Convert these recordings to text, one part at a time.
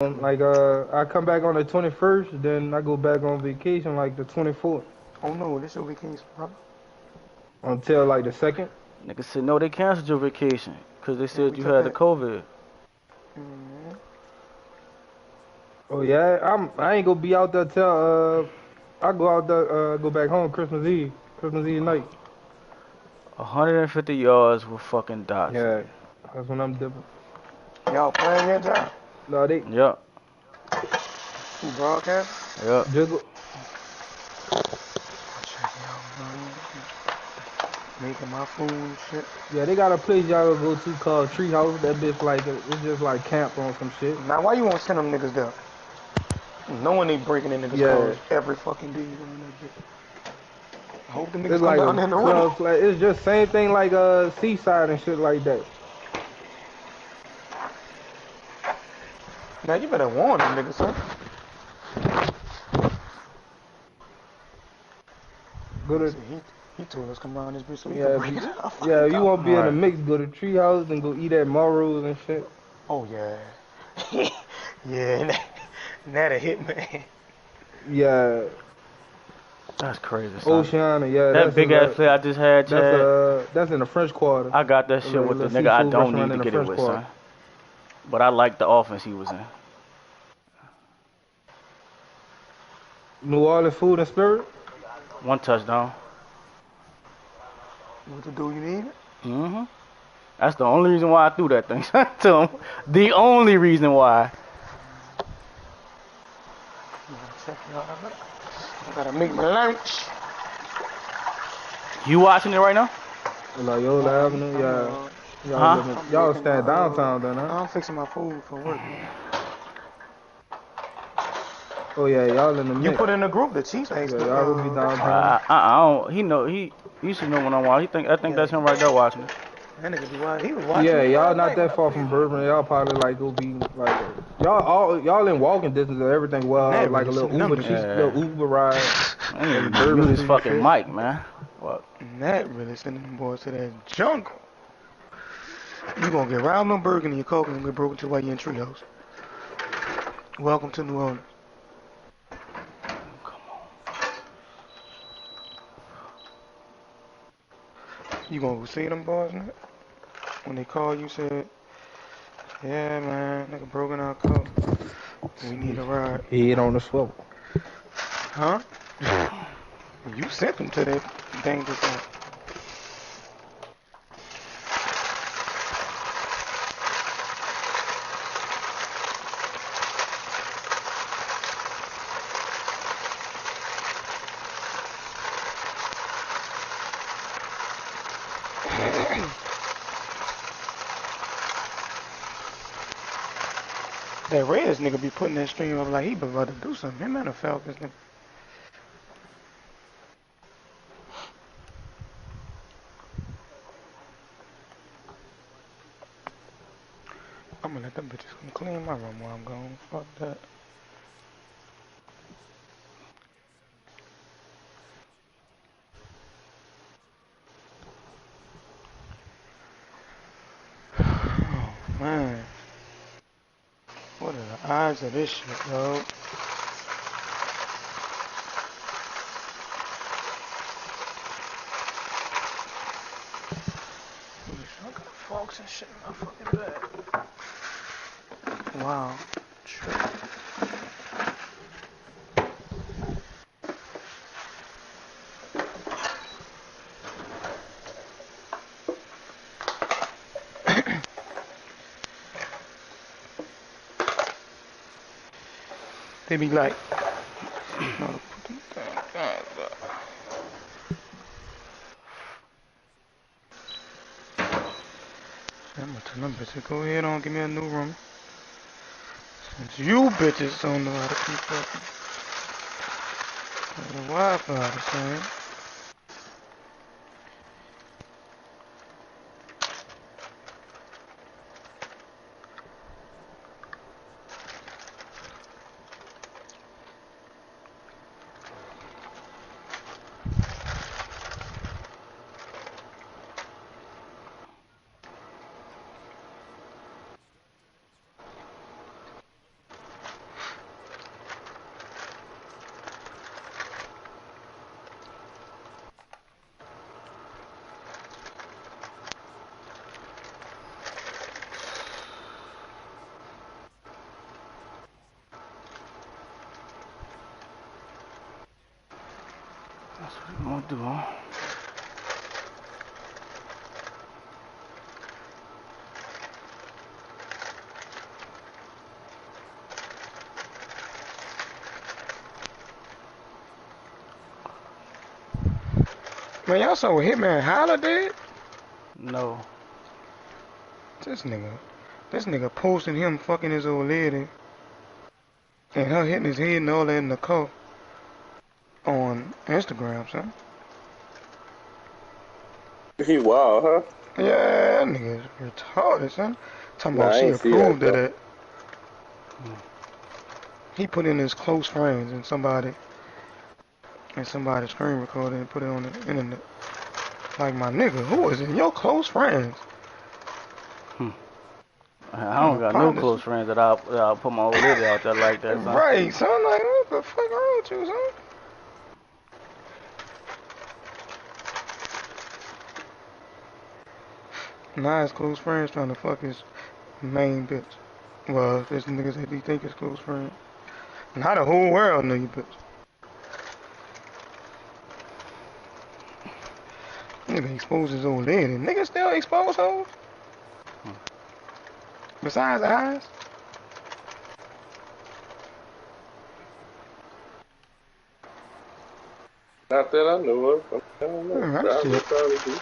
Like I come back on the 21st, then I go back on vacation like the 24th Oh no, this your vacation, brother. until like the second. Nigga said no, they canceled your vacation because they Yeah, we said you took had the that. COVID. Mm-hmm. Oh yeah, I ain't gonna be out there till I go out there go back home Christmas Eve night. 150 yards with fucking Dotson. Yeah, that's when I'm dipping. Y'all playing your time? No, they Yep, You broadcast? yep. jiggle. Check it out, man. Making my food and shit. Yeah, they got a place y'all go to called Treehouse. That bitch like it's just like camp on some shit. Now, why you want to send them niggas there? Knowing they breaking in niggas' Yeah, cars every fucking day. You know, that bitch. I hope the niggas it's come like down a there in the rental. club flat. It's just same thing like Seaside and shit like that. Now, you better warn them niggas, son. Go Nigga to said he told us come around this bitch so he could yeah, break it out. yeah. If you want to be in the Right. mix, go to Treehouse and go eat at Morrow's and shit. Oh, yeah. Yeah, that'll hit, man. Yeah, That's crazy, son. Oceana. Yeah, That big ass play I just had, Chad. that's in the French Quarter. I got that A shit with the little nigga I seafood don't restaurant need in to the get it French with, Quarter. son. But I like the offense he was in. New Orleans food and spirit. One touchdown. What to do, you need it? Mm-hmm. That's the only reason why I threw that thing to him. The only reason why. Check it out. I gotta make my lunch. You watching it right now? Like Yola Avenue. Yeah, y'all Huh? living. I'm Y'all making my stand downtown then, huh? I'm fixing my food for work, man. Oh yeah, y'all in the You mix. put in the group, the Chiefs asked Yeah, me, y'all gonna be that downtown. I don't. He know he should know when I'm watching. I think yeah, that's him right there watching it. that nigga be watching. He was watching Yeah, me y'all last not night when that I far put from his on. Bourbon. Y'all probably like go be like y'all in walking distance of everything. Well, Nat like a really little sending them Uber niggas. cheap, little Yeah. Uber ride I need from to mute Bourbon his to your fucking shit. mic, man. What? Nat really sending them boys to that jungle. You gonna get round on Bergen and your coke and get broken to while you in Treehouse. Welcome to New Orleans. Come on. You gonna go see them boys, Nat? When they call you, said, yeah, man, nigga broken our coke. We need a ride. Head on the swivel. Huh? You sent them to that dangerous zone. That Reds nigga be putting that stream up like he about to do something. Him and the Falcons nigga. I'm gonna let them bitches come clean my room while I'm gone. Fuck that. Oh man. What are the odds of this shit, dog? I got forks and shit in my fucking bag. Wow. True. They be like, no, put them down. I'm gonna tell them bitches, go ahead on, give me a new room. Since you bitches don't know how to keep up with the Wi-Fi the same. That's what you gonna do, huh? Man, y'all saw what Hitman Holla did? No. This nigga posting him fucking his old lady and her hitting his head and all that in the car on Instagram, son. He wild, huh? Yeah, that nigga is retarded, son. Talking Nah, about I she ain't see that approved of though. that. He put in his close friends and somebody screen recorded and put it on the internet. Like, my nigga, who is in your close friends? I don't got no close friends that I'll put my old lady out there like that, son. Right, son. Like, what the fuck wrong with you, son? Now his close friends trying to fuck his main bitch. Well, this niggas that he think is close friend. Not the whole world know you, bitch. Nigga exposed his old lady. Nigga still expose hoes? Besides eyes? Not that I know of. I don't know. That shit. Probably.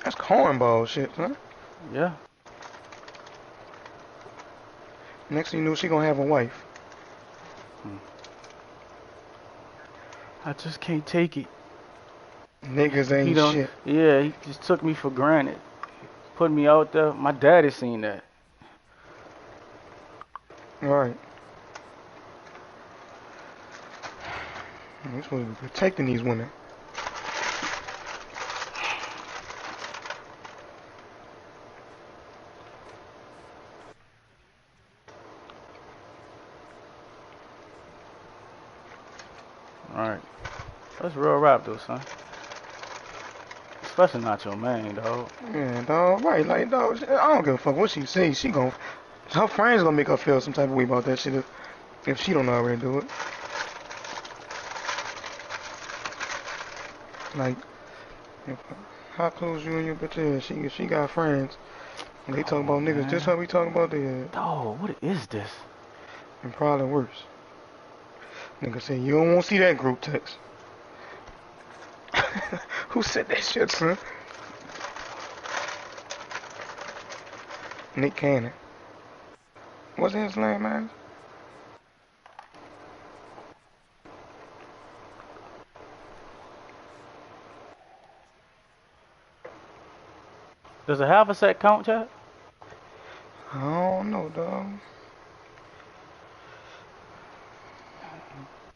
That's cornball shit, son. Yeah. Next thing you know, she gonna have a wife. I just can't take it. Niggas He ain't don't. shit. Yeah, he just took me for granted. Put me out there. My daddy seen that. Right. We're supposed to be protecting these women. Alright. That's real rap though, son. Especially not your man, dog. Yeah, dog. Right, like, dog. I don't give a fuck what she say. Her friends gonna make her feel some type of way about that shit if she don't already do it. Like, if, how close you and your bitch is? She got friends. And they talk about niggas man. just how we talk about their Dog, what is this? and probably worse. Nigga say you don't want to see that group text. Who said that shit, son? Nick Cannon. What's his name, man? Does a half a set count, Chad? I don't know, dog.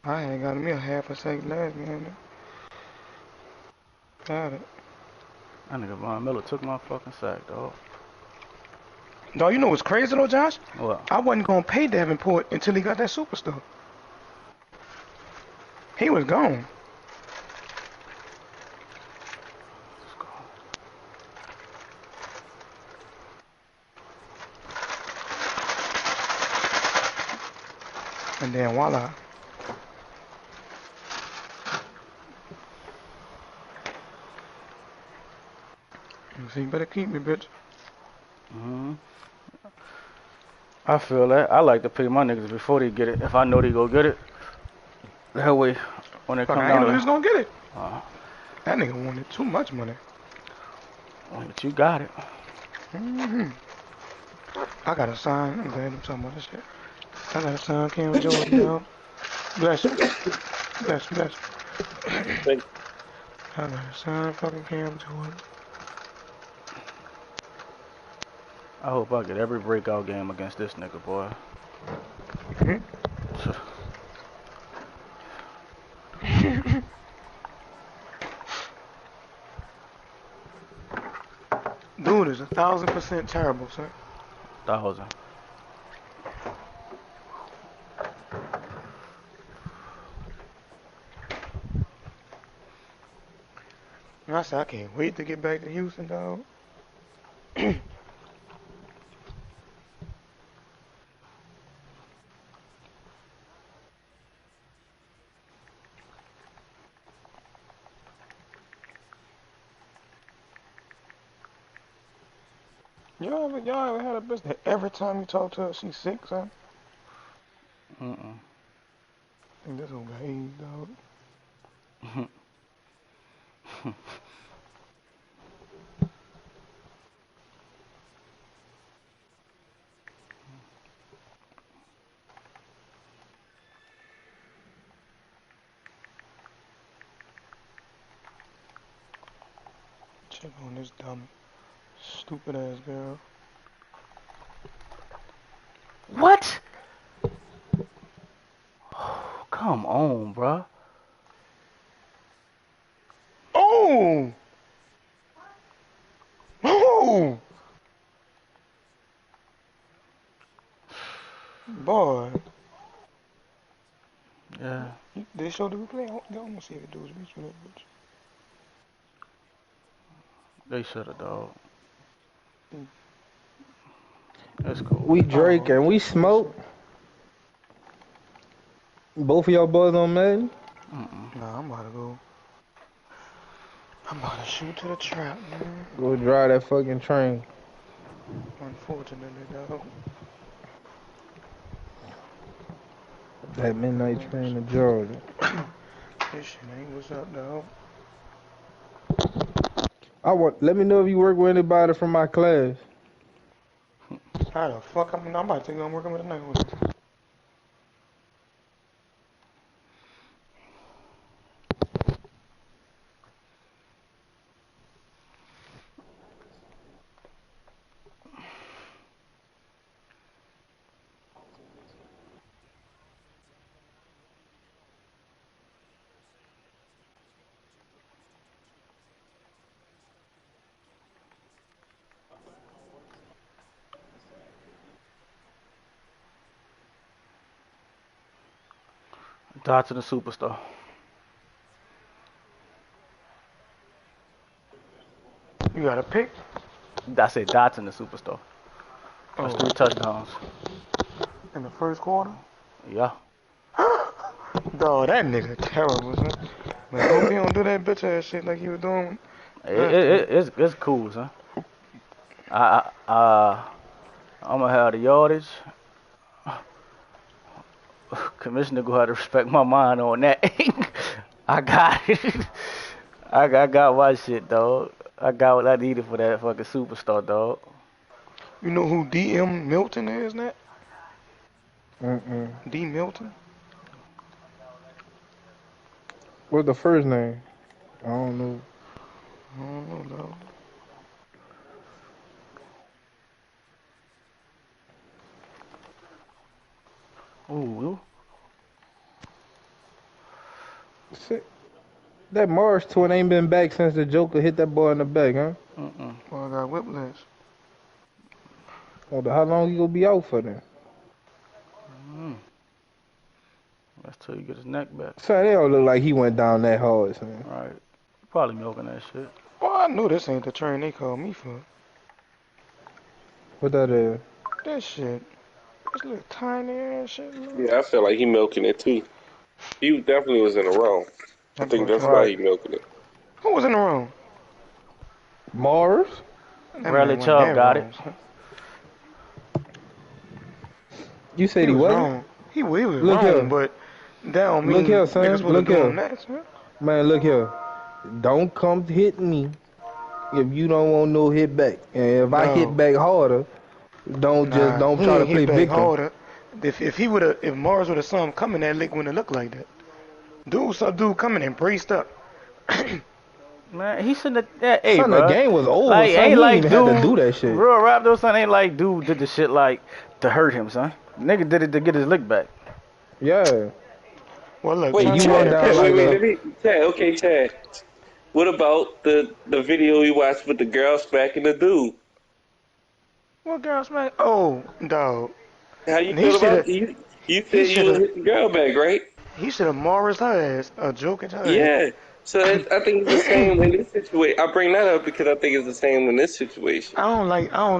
I ain't got me a half a second last game. Got it. That nigga Von Miller took my fucking sack, dog. Dog, you know what's crazy though, Josh? What? I wasn't gonna pay Davenport until he got that superstar. He was gone. Let's go. And then voila. So you better keep me, bitch. I feel that. I like to pay my niggas before they get it. If I know they go get it. That way, when they Fuck, come I ain't down know he was gonna get it. uh, That nigga wanted too much money. but you got it. I got a sign. I'm glad I'm talking about this shit. I got a sign Cam Jordan, dog. Bless you. Bless you, bless you. Thank I got a sign fucking Cam Jordan. I hope I get every breakout game against this nigga, boy. Dude is 1,000% terrible, sir. 1,000. And I said, I can't wait to get back to Houston, dog. Y'all ever had a bitch that every time you talk to her, she's sick, son? Mm-mm. I think this whole behave, dog. Check on this dumb, stupid ass girl. What? Come on, bruh. Oh! Oh! Boy. Yeah. They showed the replay? I want to see if it does reach for that bitch. They should have, dog. Mm. That's cool. We Drake and we smoke. Both of y'all boys on Madden? Mm-mm. Nah, I'm about to go. I'm about to shoot to the trap, man. Go drive that fucking train. Unfortunately, dog. That midnight train to Georgia. This shit ain't what's up, dog. Let me know if you work with anybody from my class. How the fuck I'm about to think I'm working with a night with him. Die to the superstar. You got a pick? I said die to the superstar. That's 3 touchdowns. In the first quarter? Yeah. Dog, that nigga terrible, son. Man, hope he don't do that bitch ass shit like he was doing. It's cool, son. I'm gonna have the yardage. Commissioner gonna have to respect my mind on that. I got it. I got my shit, dog. I got what I needed for that fucking superstar, dog. You know who D.M. Milton is, Nat? Mm-mm. D. Milton? What's the first name? I don't know. I don't know, dog. Ooh. Shit. That Mars twin ain't been back since the Joker hit that boy in the back, huh? Mm-mm. Well, I got whiplash. Oh, how long he gonna be out for then? That's till you get his neck back. Son, it don't look like he went down that hard, son. Right. Probably milking that shit. Well, I know this ain't the train they called me for. What that is? That shit. This little tiny ass shit. Yeah, I feel like he milking it too. He definitely was in the wrong. I think that's why he milking it. Who was in the room? Mars? Bradley Chubb got it. You said he was wasn't? wrong. He was Look wrong, here. but that don't mean Look here, son. niggas supposed Look to do here. him that, son. Man, look here. Don't come hit me if you don't want no hit back. And if I hit back harder, don't try to play victim. Harder. If Mars would have saw him coming, that lick wouldn't look like that. Dude coming and braced up. Man, he shouldn't have. Hey, son, bro. the game was over. Like, son, ain't he like even dude had to do that shit. Real rap though, son. Ain't like dude did the shit like to hurt him, son. Nigga did it to get his lick back. Yeah. Well, look, Wait, you went down like Chad. Okay, Chad. What about the video we watched with the girl smacking the dude? What girl smack? Oh, dog. How you feel about you? You said you would hit the girl back, right? He should have Morris her ass, a joke at her ass. Yeah. So I think it's the same in this situation. I bring that up because I think it's the same in this situation. I don't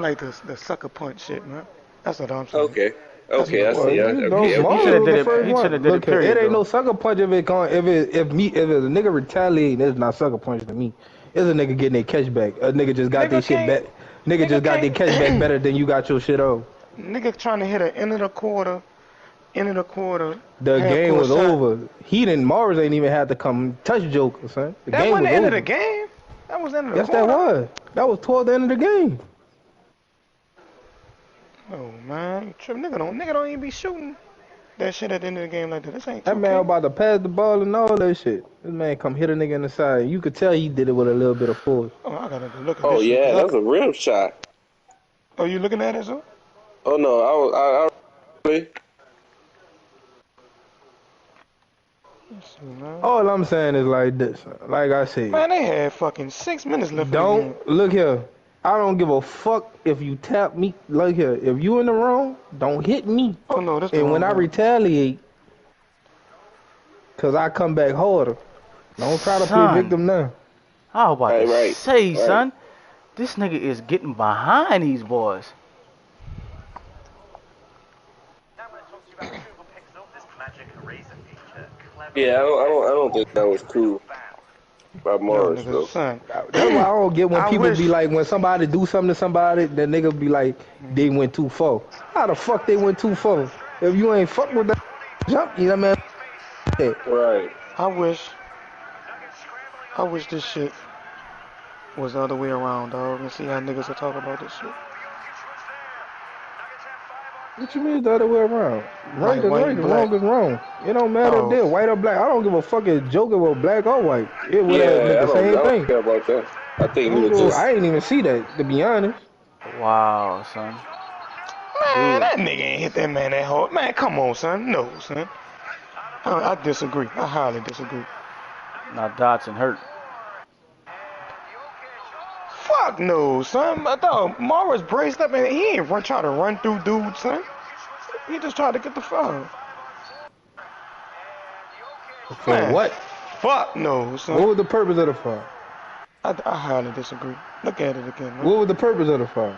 like the sucker punch shit, man. That's what I'm saying. Okay, I see. Mars shoulda was did the it- first he one. shoulda did it, Look, period, it ain't though. no sucker punch if it's a nigga retaliating. It's not sucker punch to me. It's a nigga getting a catchback. A nigga just got their shit back. Nigga just got their catch back better than you got your shit off. Nigga trying to hit an end of the quarter. The game was over. Morris ain't even had to come touch Joker, son. The that game wasn't was the end over. of the game. That was the end of the yes, quarter. that was. That was toward the end of the game. Oh man, you trip. Nigga don't even be shooting that shit at the end of the game like that. This ain't 2K. That man about to pass the ball and all that shit. This man come hit a nigga in the side. You could tell he did it with a little bit of force. Oh, I gotta look at Oh this yeah, shit. that was a real shot. Oh, you looking at it, so? Oh no, I Let's see, man. All I'm saying is like this. Like I said. Man, they had fucking 6 minutes left. Don't look here. I don't give a fuck if you tap me. Look here. If you in the wrong, don't hit me. Oh no, that's the And wrong when I one. retaliate, cause I come back harder. Don't try to play Son. victim now. I was about to Right. say, son, this nigga is getting behind these boys. yeah, I don't think that was cool by Morris Yo, though. nigga, son. That's why I don't get when I people wish- be like, when somebody do something to somebody, the nigga be like, they went too far. How the fuck they went too far? If you ain't fuck with that jump, you know what I mean? Right. I wish this shit was the other way around, dog. And see how niggas will talk about this shit. What you mean the other way around? Right Like is white right, and wrong black. is wrong. It don't matter Oh. if they're white or black. I don't give a fuck if Joker was black or white. It would Yeah, have been I the same don't thing. care about that. I think he was just. I ain't even see that, to be honest. Wow, son. Man, that nigga ain't hit that man that hard. Man, come on, son. No, son. I disagree. I highly disagree. Now Dotson hurt. Fuck no, son. I thought Morris braced up and he ain't try to run through dudes, son. He just tried to get the foul. For Man, what? Fuck no, What son. was the purpose of the foul? I highly disagree. Look at it again, man. What was the purpose of the foul?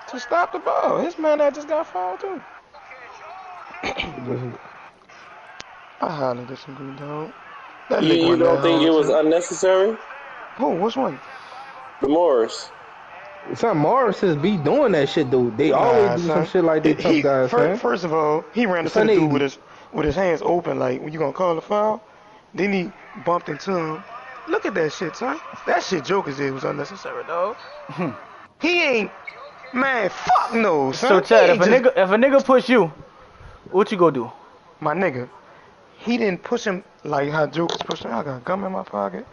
To stop the ball. His man that just got fouled too. I highly disagree, dog. That nigga You went don't that think it hard, was son. unnecessary? Who? Which one? The Morris. Son, Morris's be doing that shit, though. They always do some shit like they tough guys, man. First of all, he ran into Son, the they- dude with his hands open, like, when you gonna call the foul? Then he bumped into him. Look at that shit, son. That shit Joker did was unnecessary, dog. He ain't, man. Fuck no, son. So Chad, He if a ain't just- nigga push you, what you gonna do? my nigga, he didn't push him like how Joker's pushing. I got gum in my pocket.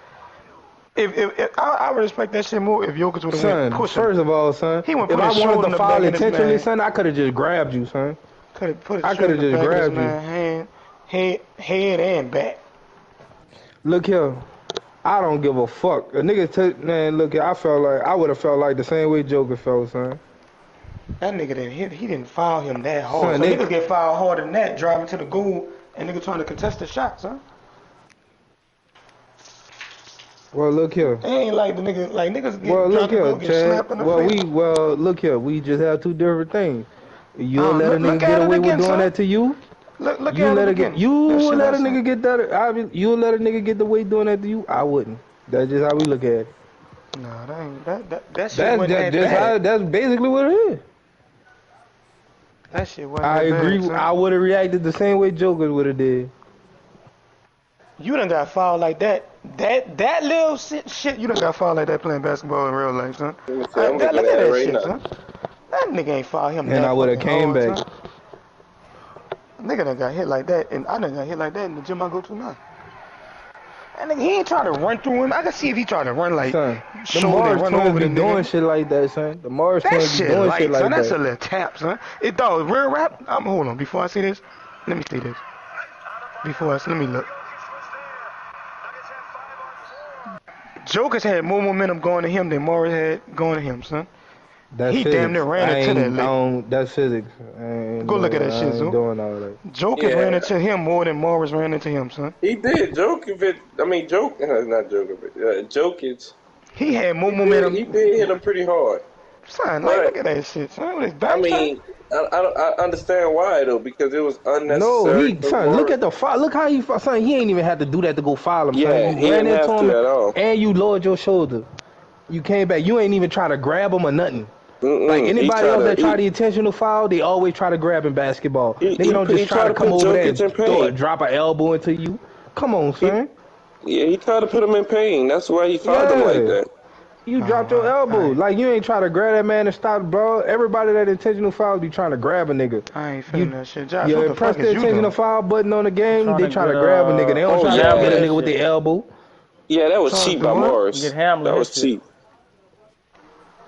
If I would respect that shit more if Jokic would have Son, went pushing. first of all, son, He went if put I his shoulder wanted in to the back foul of this intentionally, man. son, I could have just grabbed you, son. Could have put his I shoulder coulda in the just back of this grabbed you. man, head and back. Look here, I don't give a fuck. A nigga took, man, look here, I would have felt like the same way Joker felt, son. That nigga didn't hit. He didn't foul him that hard. Son, So they- niggas get fouled harder than that, driving to the goal, and nigga trying to contest the shots, huh? Well, look here. It ain't like the nigga, like niggas get Well, look trying to go here, get slapped in Chad. the face. Look here. We just have two different things. You'll let a look nigga at get it away with again, doing son. that to you. Look You at let it a get. again. You That shit would let a last nigga night. get that. You let a nigga get the way doing that to you. I wouldn't. That's just how we look at it. Nah, that ain't that shit wasn't that Just bad. how. That's basically what it is. That shit wasn't I that agree. bad, son. I would have reacted the same way Joker would have did. You done got fouled like that. That little shit, you done got fouled like that playing basketball in real life, son. Let me see, I'm Look looking at at it that right shit, now. son. That nigga ain't fouled him. And that I would have fucking came hard, back. son. Nigga done got hit like that, and I done got hit like that in the gym I go to now. And nigga, he ain't trying to run through him. I can see if he trying to run like Son, the shoulder Morris run twins over be the doing nigga. shit like that, son. The Morris That twins be shit doing light, shit like son. That's a that. little tap, son. It dog real rap. Hold on. Before I see this, let me see this. Let me look. Joker's had more momentum going to him than Morris had going to him, son. That's He physics. damn near ran I into ain't- that I lick. don't- That's physics. I ain't Go look at doing- that I shit, ain't Zoo. doing all that. Joker Yeah. ran into him more than Morris ran into him, son. He did. Jokic, not Jokic. Jokic. He had more He momentum. did hit him pretty hard. Son, like, Right. look at that shit, son. With his back I mean, I understand why though, because it was No, unnecessary. he son, look at the foul. Look how he son. He ain't even had to do that to go foul him. Yeah, son. he You ran didn't into have him to at all. and you lowered your shoulder. You came back. You ain't even try to grab him or nothing. Like He anybody tried else that to. try the intentional foul, they always try to grab in basketball. He Nigga don't just try tried to to come put over there Jokic in and pain. drop an elbow into you. Come on, son. He tried to put him in pain. That's why he fouled him like that. You dropped your elbow. Like, you ain't try to grab that man and stop, bro. Everybody that intentional fouls be trying to grab a nigga. I ain't feeling that shit. Josh, You what the press fuck the is you intentional doing? foul button on the game, they try to get, grab a nigga. They don't try to grab a nigga with the elbow. Yeah, that was cheap by Morris. Get Hamlin That was cheap.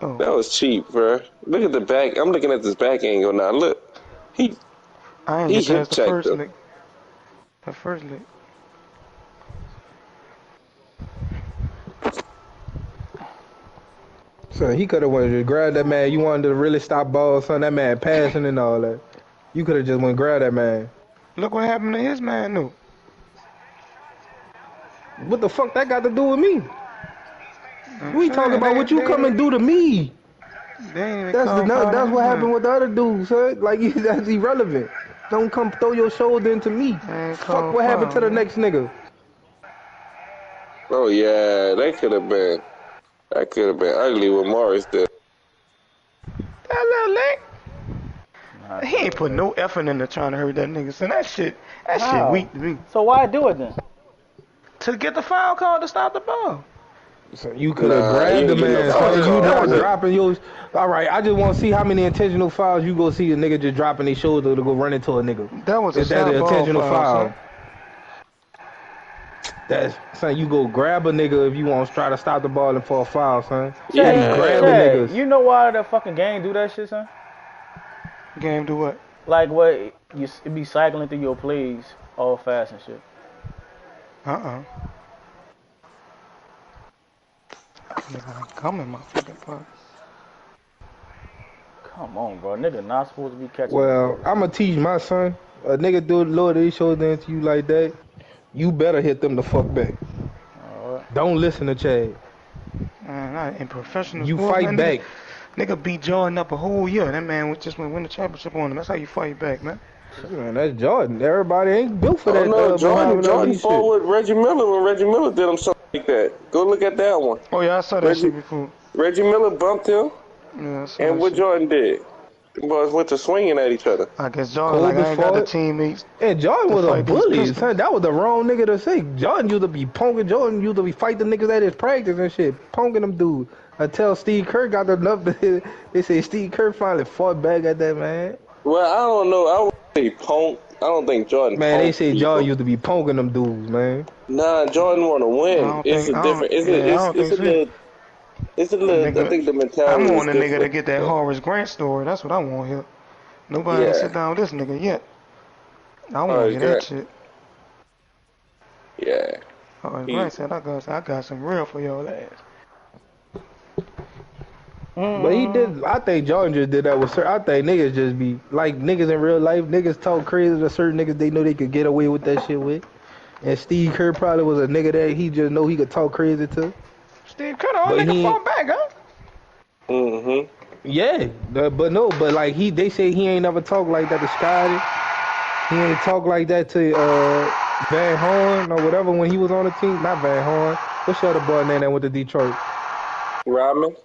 Oh. That was cheap, bro. Look at the back. I'm looking at this back angle now. Look. I ain't he get past the hip-checked first him. lick. The first lick. So he could have went to grab that man. You wanted to really stop balls, son. That man passing and all that. You could have just went grab that man. Look what happened to his man, though. What the fuck that got to do with me? We talking about what you come and do to me. That's what happened with the other dude, son. Like, that's irrelevant. Don't come throw your shoulder into me. Fuck what happened to the next nigga. Oh yeah, that could have been ugly what Morris did. That little lick. He ain't put no effort into trying to hurt that nigga. So that shit weak to me. So why do it then? To get the foul call to stop the ball. So you could have grabbed the man. So you not dropping yours. All right, I just want to see how many intentional fouls you go see a nigga just dropping his shoulder to go run into a nigga. That was an intentional foul. That's son. You go grab a nigga if you want to try to stop the ball and for a foul, son. Yeah, grab niggas. You know why the fucking game do that shit, son? Game do what? Like what? It be cycling through your plays all fast and shit. Nigga, come in my fucking part. Come on, bro. Nigga not supposed to be catching. Well, I'ma teach my son. A nigga do lower his shoulder into you like that, you better hit them the fuck back. Don't listen to Chad. Man, in professional you sports, fight man, back. Nigga beat Jordan up a whole year. That man just win the championship on him. That's how you fight back, man. Man, that's Jordan. Everybody ain't built for that. No, Jordan fought with Reggie Miller when Reggie Miller did him something like that. Go look at that one. Oh yeah, I saw that shit before. Reggie Miller bumped him. Yeah, I saw and what Jordan did. The boys went to swinging at each other. I guess Jordan like I ain't got the teammates. And Jordan was a bully, son. That was the wrong nigga to say. Jordan used to be punking. Jordan used to be fighting niggas at his practice and shit, punking them dudes. Until Steve Kerr got enough. They say Steve Kerr finally fought back at that man. Well, I don't know. I would say punk. I don't think Jordan. Man, they say Jordan used to be punking them dudes, man. Nah, Jordan want to win. It's a different. It's a little. Nigga, I think the mentality. I want a nigga to get that Horace Grant story. That's what I want here. Nobody ain't sit down with this nigga yet. I want to hear that shit. Yeah. Horace Grant said, I got some real for your ass. But he did. I think Jordan just did that with certain. I think niggas just be like niggas in real life. Niggas talk crazy to certain niggas they know they could get away with that shit with. And Steve Kerr probably was a nigga that he just know he could talk crazy to. Steve Kerr, the only nigga fought back, huh? Mm-hmm. Yeah, but like they say he ain't never talked like that to Scotty. He ain't talk like that to Van Horn or whatever when he was on the team. Not Van Horn. What's the other boy name that went to Detroit? Rodman.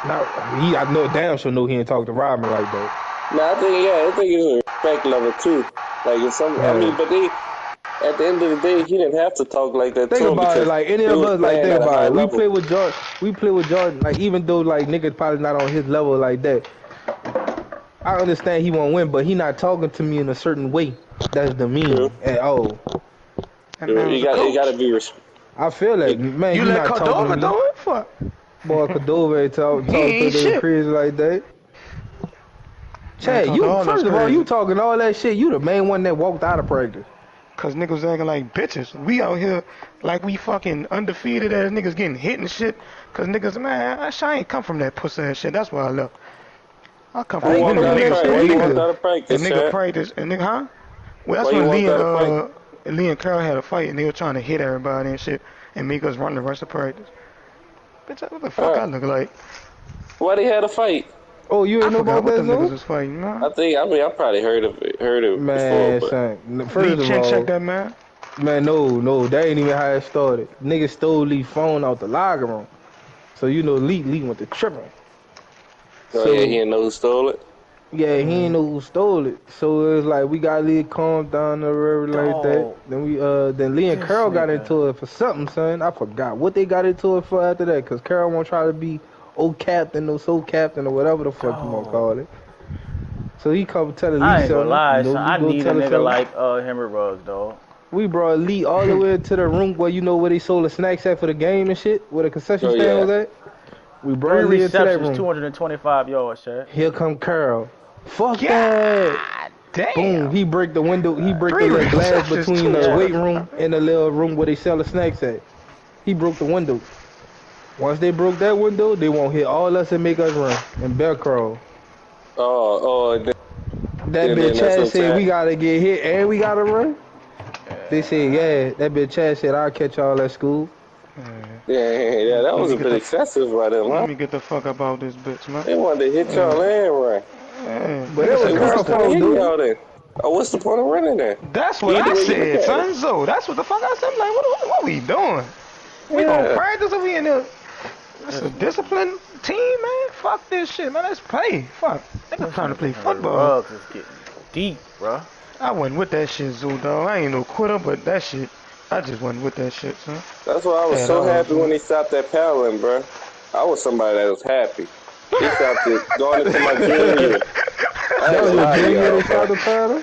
I know damn sure know he ain't talk to Rodman like that. Nah, I think it's a respect level too. Like if some, I mean, but they. At the end of the day, he didn't have to talk like that. Think about it, like any of us, like think about it. We play with Jordan, like even though like niggas probably not on his level like that. I understand he won't win, but he not talking to me in a certain way that's demeaning at all. You gotta be respectful. I feel that, man. You let Cordova do it? Fuck. Boy, Cordova ain't talk to the crazy like that. Chad, first of all, you talking all that shit. You the main one that walked out of practice. Cause niggas acting like bitches. We out here like we fucking undefeated ass niggas getting hit and shit. Cause niggas, man, I ain't come from that pussy ass shit. That's why I left. I come from nigga practice and nigga, huh? Well, that's when Lee and Carl had a fight and they were trying to hit everybody and shit and make us run the rest of practice. Bitch, what the fuck I look like? Why they had a fight? Oh, you ain't know about that, niggas was fighting, man. I probably heard of it man, before. Son, first of all, check that man. Man, no, that ain't even how it started. Niggas stole Lee's phone out the locker room. So you know, Lee went to tripping. Oh yeah, he didn't know who stole it. Yeah, he ain't know who stole it. So it's like we got Lee calm down or whatever like that. Then Lee and Carol got into it for something, son. I forgot what they got into it for after that. Cause Carol won't try to be old captain or so captain or whatever the fuck you wanna call it. So he come telling Lee I ain't gonna something. lie, son. I need a nigga something. like Henry Ruggs, dog. We brought Lee all the way to the room where where they sold the snacks at for the game and shit, where the concession stand was at. We brought Lee into that room. 225 yards, sir. Here come Carl. Fuck that! Damn. Boom! He break the window. He break the little glass between the weight room and the little room where they sell the snacks at. He broke the window. Once they broke that window, they won't hit all us and make us run and bear crawl. That bitch Chad said we gotta get hit and we gotta run. They said that bitch Chad said I'll catch y'all at school. Yeah, that was a bit excessive right there, man. Let me get the fuck about this bitch, man. They wanted to hit y'all and run. But it was Carl fault, dude. What's the point of running there? That's what I said, son. So that's what the fuck I said. I'm like, what we doing? We gonna practice or we in there? It's a disciplined team, man. Fuck this shit, man. Let's play. Fuck. Nigga trying to play football. Ruggs is getting deep, bro. I wasn't with that shit, Zoo, dog. I ain't no quitter, but that shit, I just wasn't with that shit, son. That's why I was so happy when he stopped that paddling, bro. I was somebody that was happy. He stopped it going into my junior year. That was your junior year they stopped the paddle?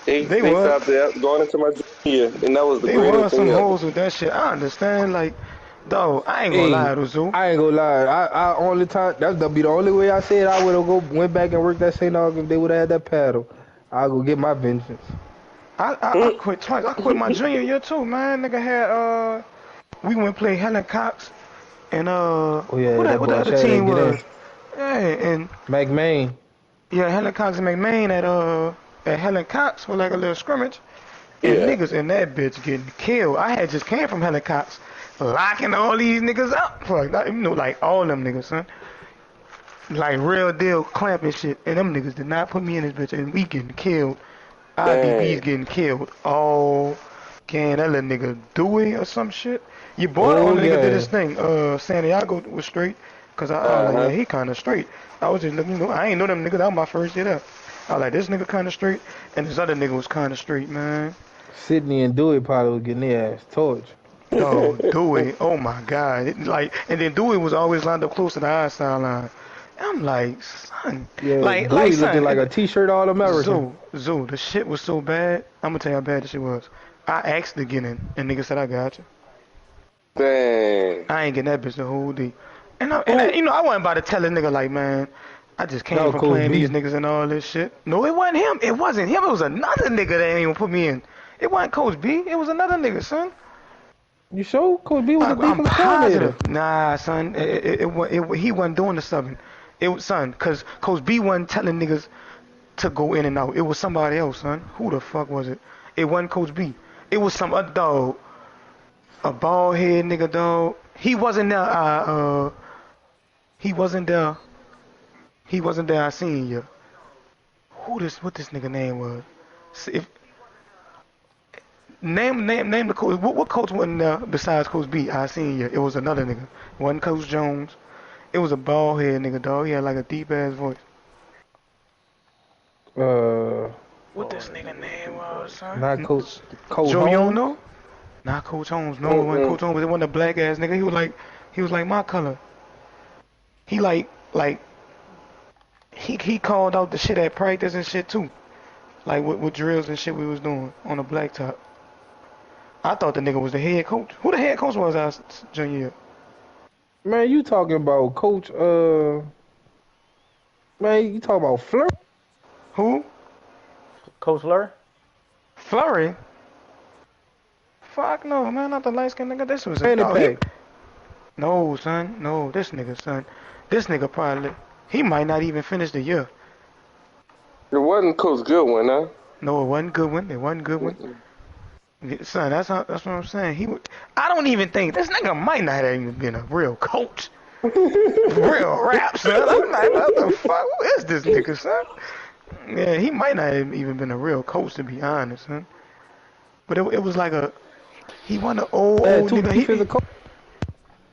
They stopped it going into my junior year, and that was the greatest thing. They was some hoes with that shit. I understand, like, dog, I ain't gonna lie to Zoo. I ain't gonna lie. I only time that'd be the only way I said I would've went back and worked at St. Augustine if they would've had that paddle. I'll go get my vengeance. I quit twice. I quit my junior year too, man. Nigga had we went play Helen Cox and what the other team was? Yeah, and McMain. Yeah, Helen Cox and McMain at Helen Cox for like a little scrimmage. And niggas in that bitch getting killed. I had just came from Helen Cox, locking all these niggas up. Fuck, you know, like all them niggas, son. Like real deal clamping shit. And them niggas did not put me in this bitch and we getting killed. IDB's getting killed. Oh, can that little nigga Dewey or some shit? Your boy only nigga did his thing. Santiago was straight. Cause he kinda straight. I was just looking, I ain't know them niggas. That was my first year there. I was like, this nigga kinda straight, and this other nigga was kinda straight, man. Sydney and Dewey probably was getting their ass torched. Oh, Dewey, oh my God. And then Dewey was always lined up close to the outside line. I'm like, son. Yeah, Dewey looking like a t-shirt All-American. Zoo, the shit was so bad. I'm gonna tell you how bad the shit was. I asked to get in, and nigga said, I got you. Dang. I ain't getting that bitch the whole day. And I wasn't about to tell a nigga like, man, I just came from playing these niggas and all this shit. No, it wasn't him. It wasn't him. It was another nigga that ain't even put me in. It wasn't Coach B. It was another nigga, son. You sure? Coach B was a defensive coordinator. Nah, son. He wasn't doing the subbing. It was, son, because Coach B wasn't telling niggas to go in and out. It was somebody else, son. Who the fuck was it? It wasn't Coach B. It was some other dog. A bald head nigga, dog. He wasn't there. He wasn't there. He wasn't there. I seen you. What this nigga name was? Name the coach. What coach wasn't there besides Coach B? I seen you. It was another nigga. It wasn't Coach Jones. It was a bald head nigga, dog. He had like a deep ass voice. What this nigga name was, son? Not Coach Joe, you don't know? Not Coach Holmes. No, it wasn't Coach Holmes. It wasn't a black ass nigga. He was like my color. He he called out the shit at practice and shit too. Like with drills and shit we was doing on the blacktop. I thought the nigga was the head coach. Who the head coach was our junior year? Man, you talking about Coach, man, you talking about Flurry? Who? Coach Flurry? Flurry? Fuck no, man, not the light skinned nigga. This was No, son. No, this nigga, son. This nigga probably, he might not even finish the year. It wasn't Coach Goodwin, huh? No, it wasn't Goodwin. It wasn't Goodwin. Son, that's what I'm saying. I don't even think this nigga might not have even been a real coach. Real rap, son. I'm like, what the fuck? Who is this nigga, son? Yeah, he might not have even been a real coach, to be honest, son. But it was like he wasn't an old nigga.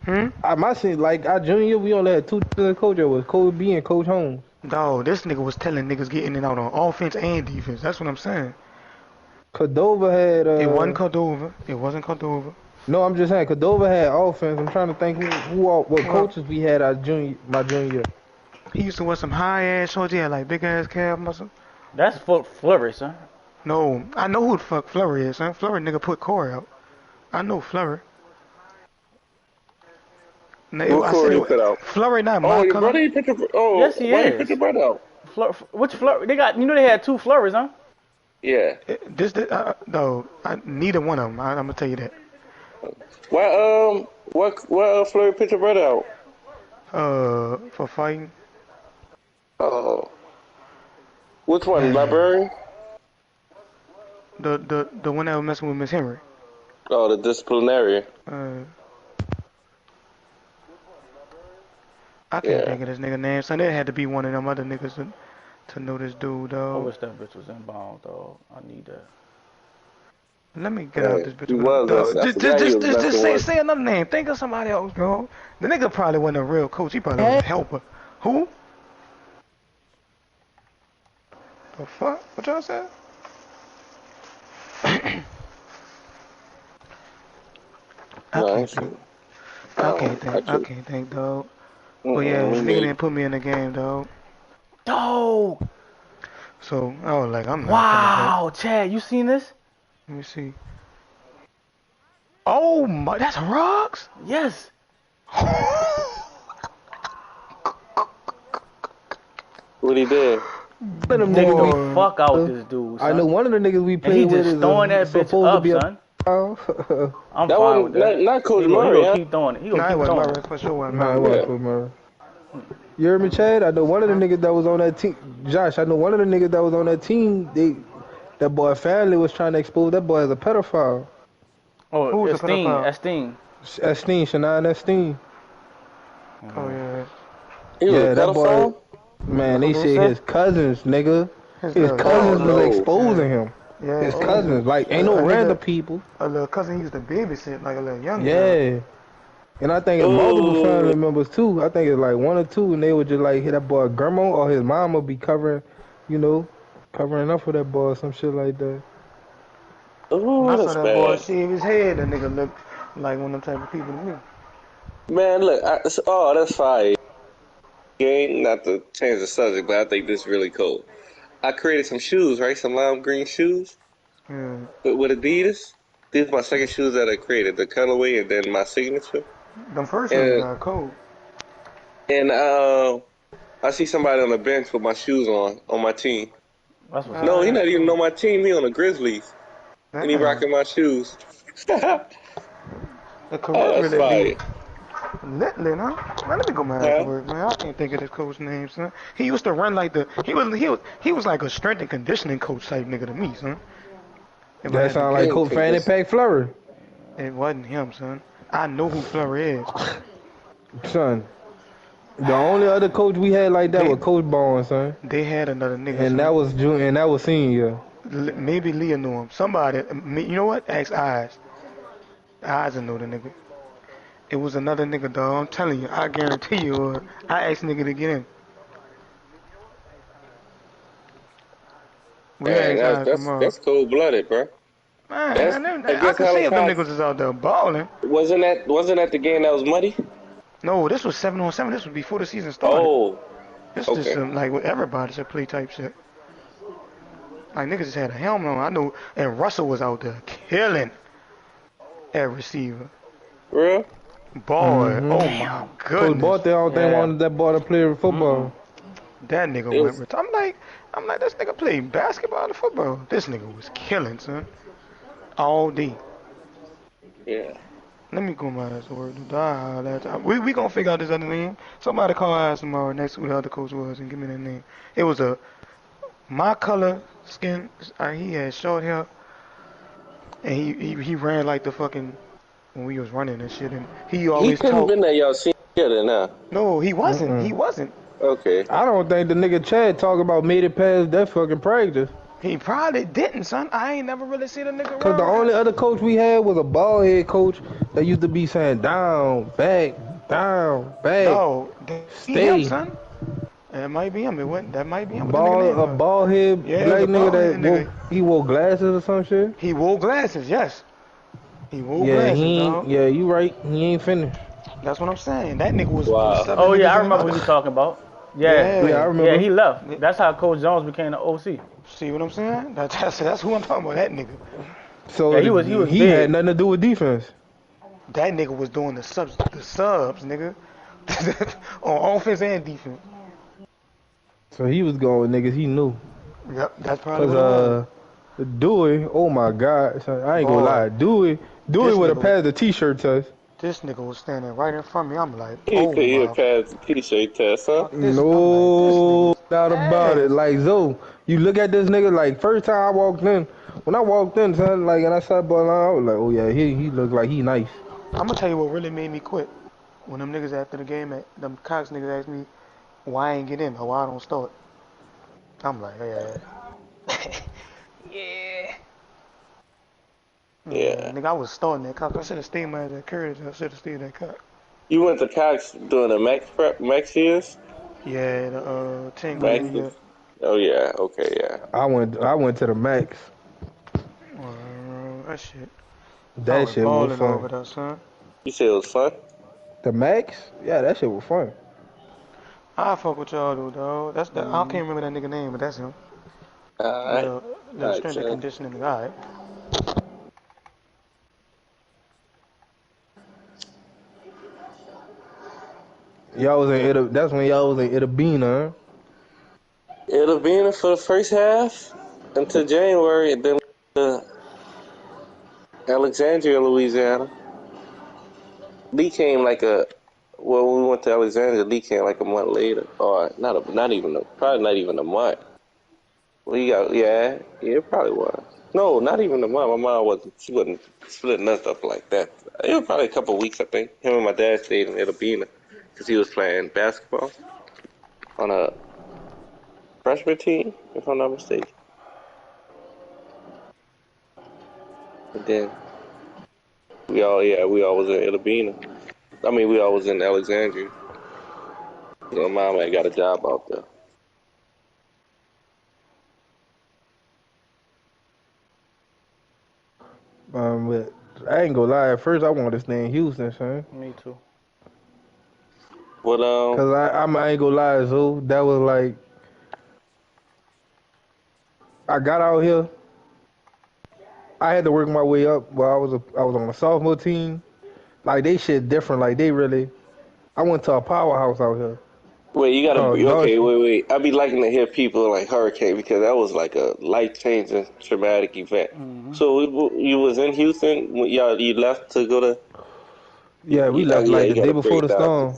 My shit, like our junior, we only had two coaches. It was Coach B and Coach Holmes. No, this nigga was telling niggas get in and out on offense and defense. That's what I'm saying. Cordova had. It wasn't Cordova. It wasn't Cordova. No, I'm just saying Cordova had offense. I'm trying to think what coaches we had my junior year. He used to wear some high ass shorts. He had like big ass calf muscle. That's Flurry, son. No, I know who the fuck Flurry is, son. Flurry nigga put Corey out. I know Flurry. What Corey put out? Flurry not my your color. brother, you put your, yes, he why is. you put your brother out? Which Flurry? They got, they had two Flurries, huh? Yeah. No, neither one of them. I'm gonna tell you that. What Flurry put your brother out? For fighting. Oh. Which one, librarian? The one that was messing with Miss Henry. Oh, the disciplinarian. I can't think of this nigga name, son. There had to be one of them other niggas to know this dude, though. I wish that bitch was inbound, though. I need that. Let me get out this bitch. Just say another name. Think of somebody else, bro. The nigga probably wasn't a real coach. He probably was a helper. Who? The fuck? What y'all said? I can't think, dog. But yeah, this nigga didn't put me in the game, dog. Oh! So I was like, I'm not. Wow, Chad, you seen this? Let me see. Oh my, that's Rocks? Yes. What he did? Nigga the fuck out this dude, son. I know one of the niggas we played with is throwing that bitch up, son. I'm that fine with that. Not Coach Murray, He gonna keep throwing it. He gonna keep throwing it. For sure. Nah, it wasn't Coach Murray. You heard me, Chad? I know one of the niggas that was on that team. Josh, I know one of the niggas that was on that team. That boy family was trying to expose that boy as a pedophile. Oh, who was a pedophile? Esteem, Shania Esteem. Oh yeah. He was a pedophile? Boy, man, they say his cousins, nigga. His cousins was exposing him. Yeah, his cousins, like, ain't no random people. A little cousin used to babysit, like a little young girl. Yeah. And I think it's multiple family members, too. I think it's like one or two, and they would just, like, hit that boy grandma or his mom would be covering up for that boy or some shit like that. Oh, I that's saw that bad. boy shave his head. That nigga looked like one of them type of people to me. Man, look, that's fire. Game, not to change the subject, but I think this is really cool. I created some shoes, right? Some lime green shoes with Adidas. These are my second shoes that I created, the colorway and then my signature. The first ones are cool. And I see somebody on the bench with my shoes on my team. No, he not even on my team. He on the Grizzlies. And he rocking my shoes. The career that's fire. Lit, huh? Man, let me go man afterwards, man. I can't think of this coach's name, son. He used to run like he was like a strength and conditioning coach type nigga to me, son. That sound like Coach Fanny Pack Flurry. It wasn't him, son. I know who Flurry is. Son. The only other coach we had like that was Coach Bowen, son. They had another nigga. And that was June, and that was senior. Maybe Leah knew him. Somebody, you know what? Ask Eyes. Eyes will know the nigga. It was another nigga, dog. I'm telling you. I guarantee you. I asked nigga to get in. That's cold-blooded, bro. Man, I can see if them niggas is out there balling. Wasn't that the game that was muddy? No, this was 7-on-7. This was before the season started. Oh. This is just like what everybody should play type shit. Like niggas just had a helmet on. I know, and Russell was out there killing at receiver. Real? Boy, oh my goodness. Coach bought that all thing wanted that boy to play football. That nigga went. I'm like, this nigga played basketball or football. This nigga was killing, son. All day. Yeah. Let me go my ass to work. We gonna figure out this other name. Somebody call us tomorrow next to who the other coach was and give me that name. It was my color skin. He had short hair, and he ran like the fucking when we was running and shit. And he always couldn't have been that y'all seen together now. No, he wasn't. He wasn't. Okay. I don't think the nigga Chad talk about made it past that fucking practice. He probably didn't, son. I ain't never really seen a nigga Cause the run. only other coach we had was a bald head coach that used to be saying down, back, No, him, stay. son. That might be him. That might be him. What the Bald, nigga a name bald head Yeah, it was black a nigga bald head that nigga. he wore glasses or some shit. He wore glasses, yes. He wore Yeah, glasses, he dog. ain't. Yeah, you right. He ain't finished. That's what I'm saying. That nigga was Wow. 7 Oh yeah, niggas I in remember what the- you talking about. Yeah, Yeah, I remember. yeah, he left. That's how Coach Jones became the OC. See what I'm saying? That's who I'm talking about. That nigga. So Yeah, he was he big. had nothing to do with defense. That nigga was doing the subs, nigga. On offense and defense. So he was going with niggas he knew. Yep, that's probably Cause what it was. Dewey, oh my God, son, I ain't Boy, gonna lie, Dewey would have nigga passed the T-shirt test. This nigga was standing right in front of me. I'm like, He oh could my. pass the T-shirt test, huh? No this doubt about it. ass. Like Zoe, you look at this nigga. Like first time I walked in, when I walked in, son, like and I saw ball, I was like, oh yeah, he look like he nice. I'm gonna tell you what really made me quit. When them niggas after the game, them Cox niggas asked me why I ain't get in or why I don't start. I'm like, yeah. Yeah. Nigga, I was starting that Cox. I should have stayed my that courage. I should have stayed that Cox. You went to Cox doing the Max years? Yeah, the 10 Max grand a year. Oh yeah, okay, yeah. I went to the max. That shit. I That was shit was balling over fun. there, son. You said it was fun? The max? Yeah, that shit was fun. I fuck with y'all though, dog. That's the I can't remember that nigga name, but that's him. Alright. The strength and conditioning nigga. Alright. Y'all was in Ita, that's when y'all was in Itabina, huh? It'll be in it for the first half until January, and then Alexandria, Louisiana. Lee came when we went to Alexandria, Lee came like a month later, or probably not even a month. It probably was. No, not even a month. My mom wasn't splitting us up like that. It was probably a couple of weeks, I think. Him and my dad stayed in Itabina because he was playing basketball on a freshman team, if I'm not mistaken. And then we all was in Itabina. I mean, we all was in Alexandria. Mom had got a job out there. But I ain't gonna lie. At first, I wanted to stay in Houston, son. Me too. What Cause I ain't gonna lie, so that was like I got out here. I had to work my way up. Well, I was on a sophomore team. Like they shit different. Like they really. I went to a powerhouse out here. Wait, you gotta no, wait. I'd be liking to hear people like Hurricane because that was like a life-changing, traumatic event. Mm-hmm. So you was in Houston. You left to go to. Yeah, we left like the day before the storm.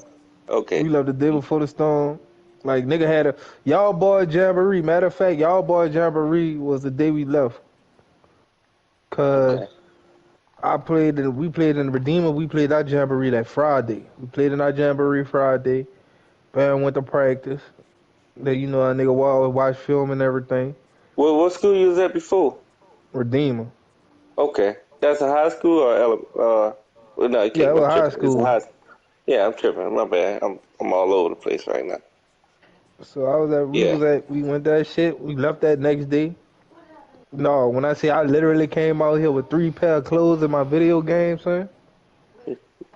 Okay. We left the day before the storm. Like nigga had y'all boy jamboree. Matter of fact, y'all boy jamboree was the day we left. Cause we played in Redeemer. We played our jamboree that Friday. We played in our jamboree Friday. Bam, went to practice. Then a nigga watch film and everything. Well, what school you was at before? Redeemer. Okay, that's a high school or no? It was high school. It's a high school. Yeah, I'm tripping. My bad. I'm all over the place right now. So we went that shit. We left that next day. No, when I say I literally came out here with 3 pair of clothes in my video game, son.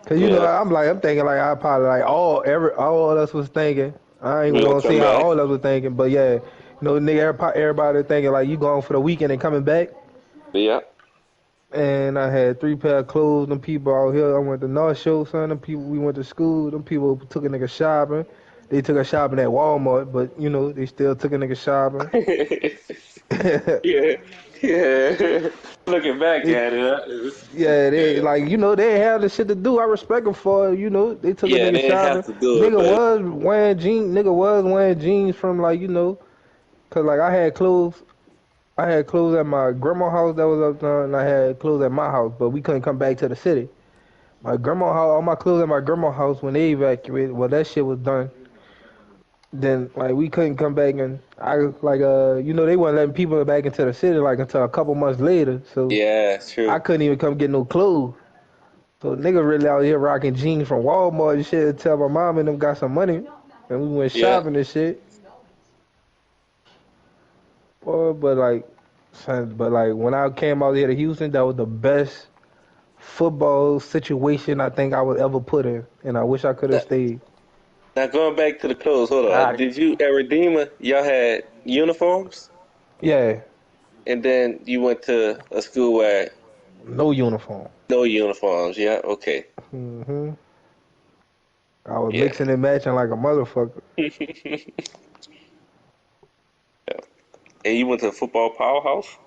Cause I'm thinking like I probably like all of us was thinking. I ain't gonna say how all of us was thinking, but yeah, nigga, everybody thinking like you going for the weekend and coming back. Yeah. And I had 3 pair of clothes. Them people out here, I went to North Shore, son. Them people, we went to school. Them people took a nigga shopping. They took a shopping at Walmart, but they still took a nigga shopping. yeah. Looking back at it, yeah, they they ain't have the shit to do. I respect them for it. They took a nigga shopping. Have to do nigga was wearing jeans from cause I had clothes. I had clothes at my grandma's house that was uptown, and I had clothes at my house, but we couldn't come back to the city. My grandma's house, all my clothes at my grandma's house when they evacuated. Well, that shit was done. then like we couldn't come back, and I like they weren't letting people back into the city like until a couple months later. So Yeah, true. I couldn't even come get no clothes. So nigga really out here rocking jeans from Walmart and shit. Tell my mom and them got some money, and we went shopping and shit. Boy, but like when I came out here to Houston, that was the best football situation I think I was ever put in, and I wish I could have stayed. Now going back to the clothes, hold on. Did you at Redeemer? Y'all had uniforms? Yeah. And then you went to a school where no uniform. No uniforms. Yeah. Okay. Mhm. I was mixing and matching like a motherfucker. And you went to a football powerhouse?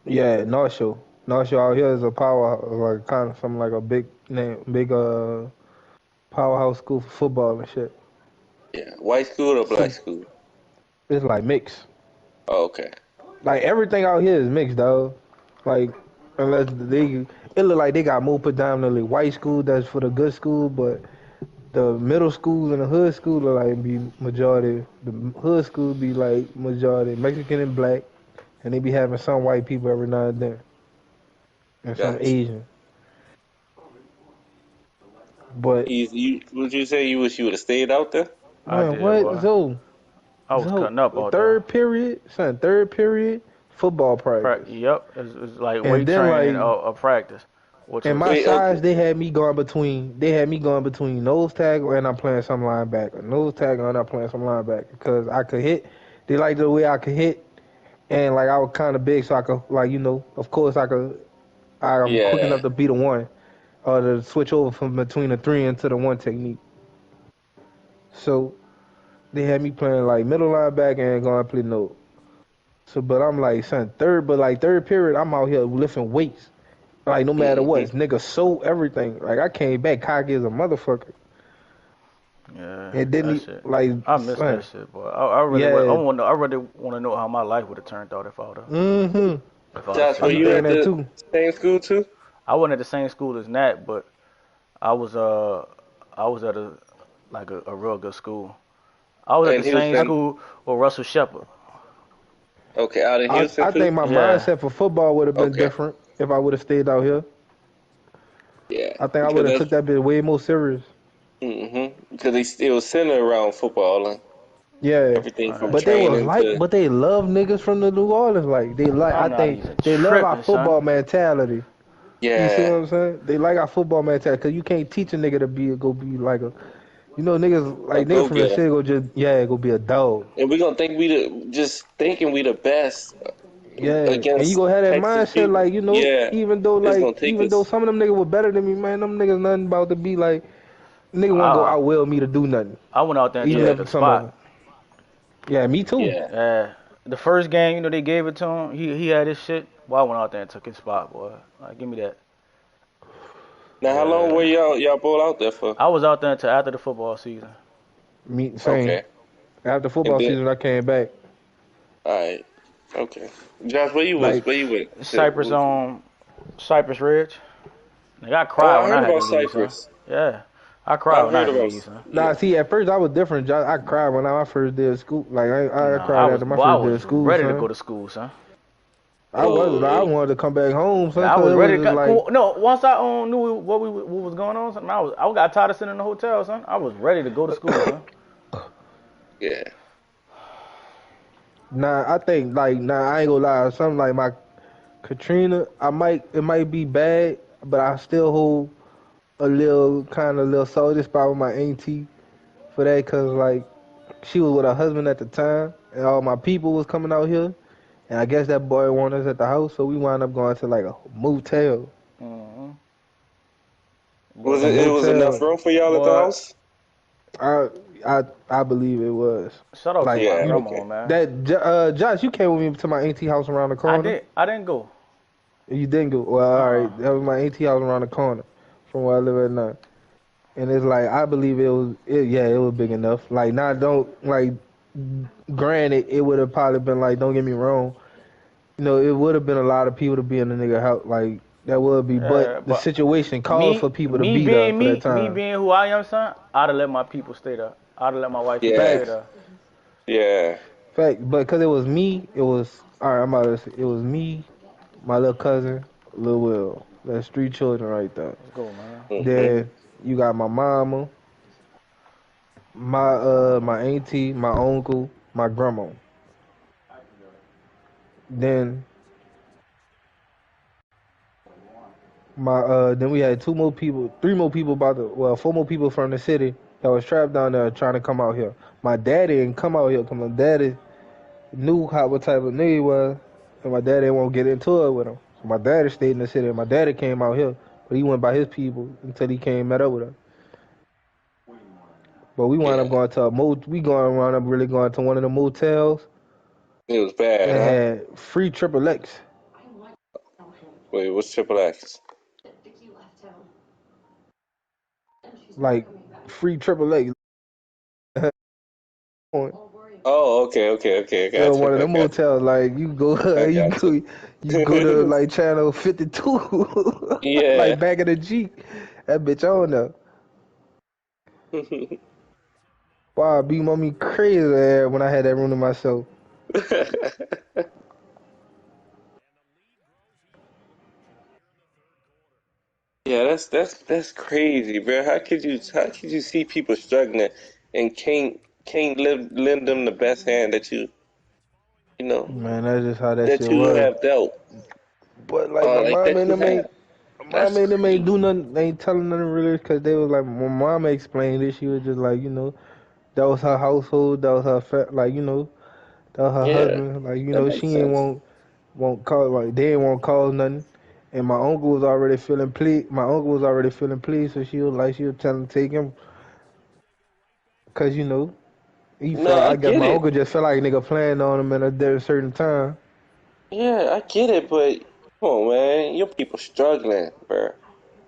Yeah, North Shore. North Shore out here is a powerhouse, like kind of something like a big powerhouse school for football and shit. Yeah, white school or black school? It's like mixed. Oh, okay. Like everything out here is mixed, dog. Like unless it look like they got more predominantly white school that's for the good school, but the middle school and the hood school look like be majority. The hood school be like majority Mexican and black, and they be having some white people every now and then, and some Asian. But would you say you wish you would have stayed out there? Man, what? So I was cutting up all third period, football practice. Yep, it's like weight training or practice. And my size, they had me going between nose tackle and I'm playing some linebacker. Nose tackle and I'm playing some linebacker because I could hit. They liked the way I could hit, and like I was kind of big, so I could of course I'm quick enough to beat a 1 or to switch over from between the 3 into the 1 technique. So they had me playing like middle linebacker and going to play nose. So, but I'm like, son, third period, I'm out here lifting weights. Like, no matter what, nigga sold everything. Like, I came back cocky as a motherfucker. Yeah, and didn't like. I miss that shit, boy. I really want to know how my life would have turned out if I would have. Mm-hmm. Josh, were you at the same school too? I wasn't at the same school as Nat, but I was at a real good school. I was at the same school with Russell Shepard. Okay, out in Houston. I think my mindset for football would have been different if I would have stayed out here. Yeah. I think I would have took that bit way more serious. Because it was centered around football and everything from training but they love niggas from the New Orleans. Like they like, I think they love our football mentality. Yeah. You see what I'm saying? They like our football mentality because you can't teach a nigga to be like a. Niggas from the city go be a dog. And we gonna think thinking we the best. Yeah, and you gonna have that mindset like even though some of them niggas were better than me, man, them niggas nothing about to be like nigga wanna go outwill me to do nothing. I went out there and took the spot. Yeah, me too. Yeah. The first game, they gave it to him. He had his shit. Well, I went out there and took his spot, boy. Like, give me that. Now, how long were y'all both out there for? I was out there until after the football season. Same. Okay. After football season, I came back. All right. Okay. Josh, where you went? Cypress Ridge. Like, I cried when I had to leave, Cypress. Yeah. I cried when I had to leave, son. Nah, see, at first I was different, Josh. I cried when I first did school. Like, I cried after my first day of school, ready to go to school, son. I wanted to come back home. Son, I was ready to once I knew what was going on, son, I got tired of sitting in the hotel, son. I was ready to go to school, son. Yeah. I think I ain't gonna lie. Something like my Katrina, it might be bad, but I still hold a little soldier spot with my auntie for that, cause like she was with her husband at the time, and all my people was coming out here. And I guess that boy wanted us at the house, so we wound up going to like a motel. Mm-hmm. Was enough room for y'all at the house? I believe it was. Shout out to my grandma, man. That Josh, you came with me to my auntie house around the corner. I didn't go. You didn't go. Well, all right. That was my auntie house around the corner from where I live at now. And it's like I believe it was big enough. Like granted, it would have probably been like, don't get me wrong, it would have been a lot of people to be in the nigga house, like that would be, but the situation calls for people to be there for that time. Me being who I am, son, I'd have let my people stay there. I'd have let my wife stay there. Yeah. Fact, but because it was me, it was all right. I'm about to say, it was me, my little cousin, Lil Will. That's 3 children right there. Let's go, man. Mhm. Then you got my mama, my auntie, my uncle, my grandma. Then then we had 3 more people 4 more people from the city that was trapped down there trying to come out here. My daddy didn't come out here because my daddy knew what type of nigga he was, and my daddy didn't want to get into it with him. So my daddy stayed in the city, and my daddy came out here, but he went by his people until he came met up with us. But we wound up Yeah. going to wound up really going to one of the motels It was bad, that huh? had free triple X, Wait, what's Triple X? like free triple X. Oh, okay. I Yeah, got you. one of I them got motels, like you. I you got go, you go to you. like channel 52, Yeah. like back in the Jeep, that bitch on there. Wow, be mommy crazy there when I had that room to myself. Yeah, that's crazy, bro. How could you see people struggling and can't lend them the best hand that you know Man, that's just how that that shit you was. have dealt, But like my like mom that and you them have. ain't, That's crazy. do nothing, they ain't telling nothing really, cause they was like, my mama explained it. She was just like, that was her household, that was her like, that was her Yeah, husband, like, that she makes ain't sense. won't call, like they ain't won't cause nothing. And my uncle was already feeling pleased. My uncle was already feeling pleased, so she was telling him to take him, cause he No, felt. I I guess get my it. uncle just felt like nigga playing on him at a certain time. Yeah, I get it, but come on, man, your people struggling, bro.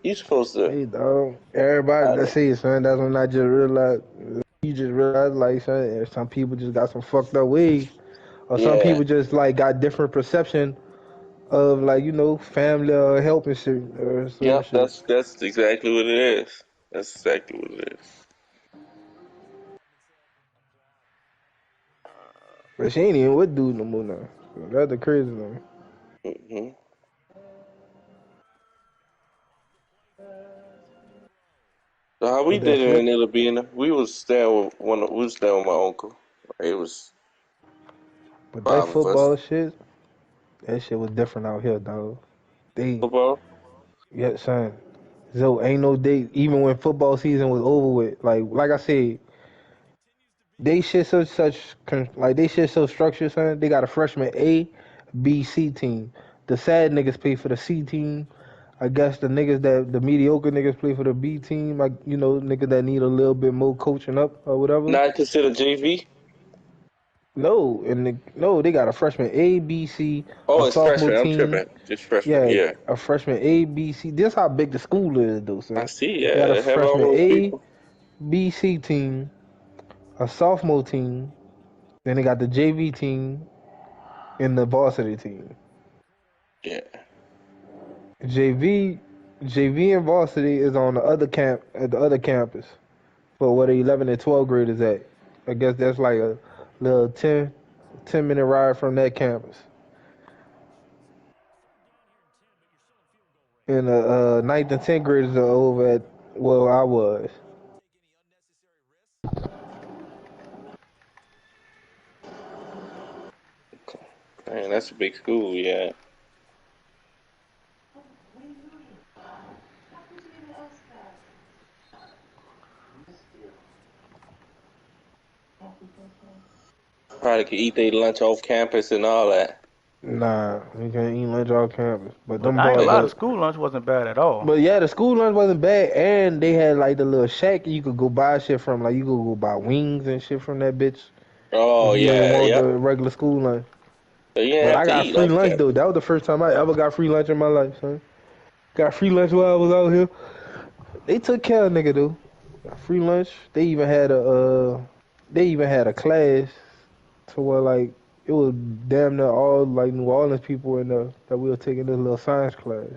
You supposed to. Hey dog, everybody. I Let's don't- see, son. That's when I just realized. You just realize, like, son, some people just got some fucked up ways, or some Yeah. people just like got different perception of like family or helping shit or certain Yep. shit. That's exactly what it is. That's exactly what it is. But she ain't even with dude no more now. So that's the crazy thing. Hmm. So how we But that did it flip, in Illabina, we was staying with we was staying with my uncle. It was but that 5 of us. football shit, that shit was different out here, dog. They, Football. yeah, son. So ain't no day. Even when football season was over with, like I said, they shit like they shit so structured, son. They got a freshman A, B, C team. The sad niggas play for the C team. I guess the mediocre niggas play for the B team. Like niggas that need a little bit more coaching up or whatever. Not considered JV. No, no, they got a freshman A, B, C, a Oh, it's sophomore freshman. I'm team. tripping. Just freshman. Yeah, Yeah. a freshman A, B, C. This how big the school is, though, I son. see. They got a Yeah, have all freshman those A, people. B, C team, a sophomore team. Then they got the JV team and the varsity team. Yeah. JV, JV and varsity is on the other at the other campus for where the 11 and 12 graders at. I guess that's like a little 10-minute ride from that campus. And the 9th and 10th graders are over at where I was. Man, that's a big school. Yeah. Probably could eat their lunch off campus and all that. Nah, we can't eat lunch off campus. But But them I ain't boys, gonna lie, Hey, the school lunch wasn't bad at all. but yeah, the school lunch wasn't bad, and they had like the little shack you could go buy shit from. Like you could go buy wings and shit from that bitch oh if you ain't yeah, want the yep. regular school lunch. So you didn't But have I to got eat free off lunch though. campus. That was the first time I ever got free lunch in my life, son. Got free lunch while I was out here. They took care of nigga though. Got free lunch. They even had a class to where like it was damn near all like New Orleans people in there that we were taking this little science class.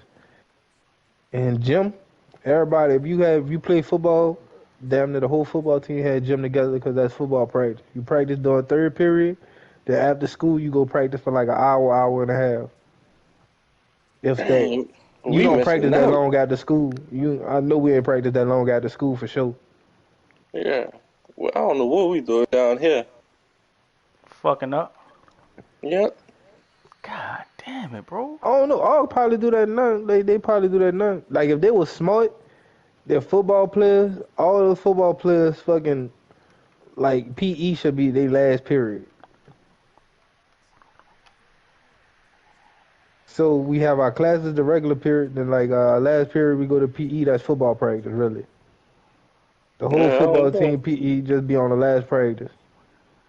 And gym, everybody, if you play football, damn near the whole football team had gym together because that's football practice. You practice during third period, then after school you go practice for like an hour, hour and a half. If that. Dang, You we don't missing practice that out. long after school. I know we ain't practice that long after school for sure. Yeah. Well, I don't know what we doing down here. Fucking up. Yep. God damn it, bro. I don't know. I'll probably do that now. They probably do that now. Like if they was smart, they're football players. All those football players fucking like PE should be their last period. So we have our classes the regular period, then like last period we go to PE. That's football practice, really. The whole I football don't know. team PE just be on the last practice.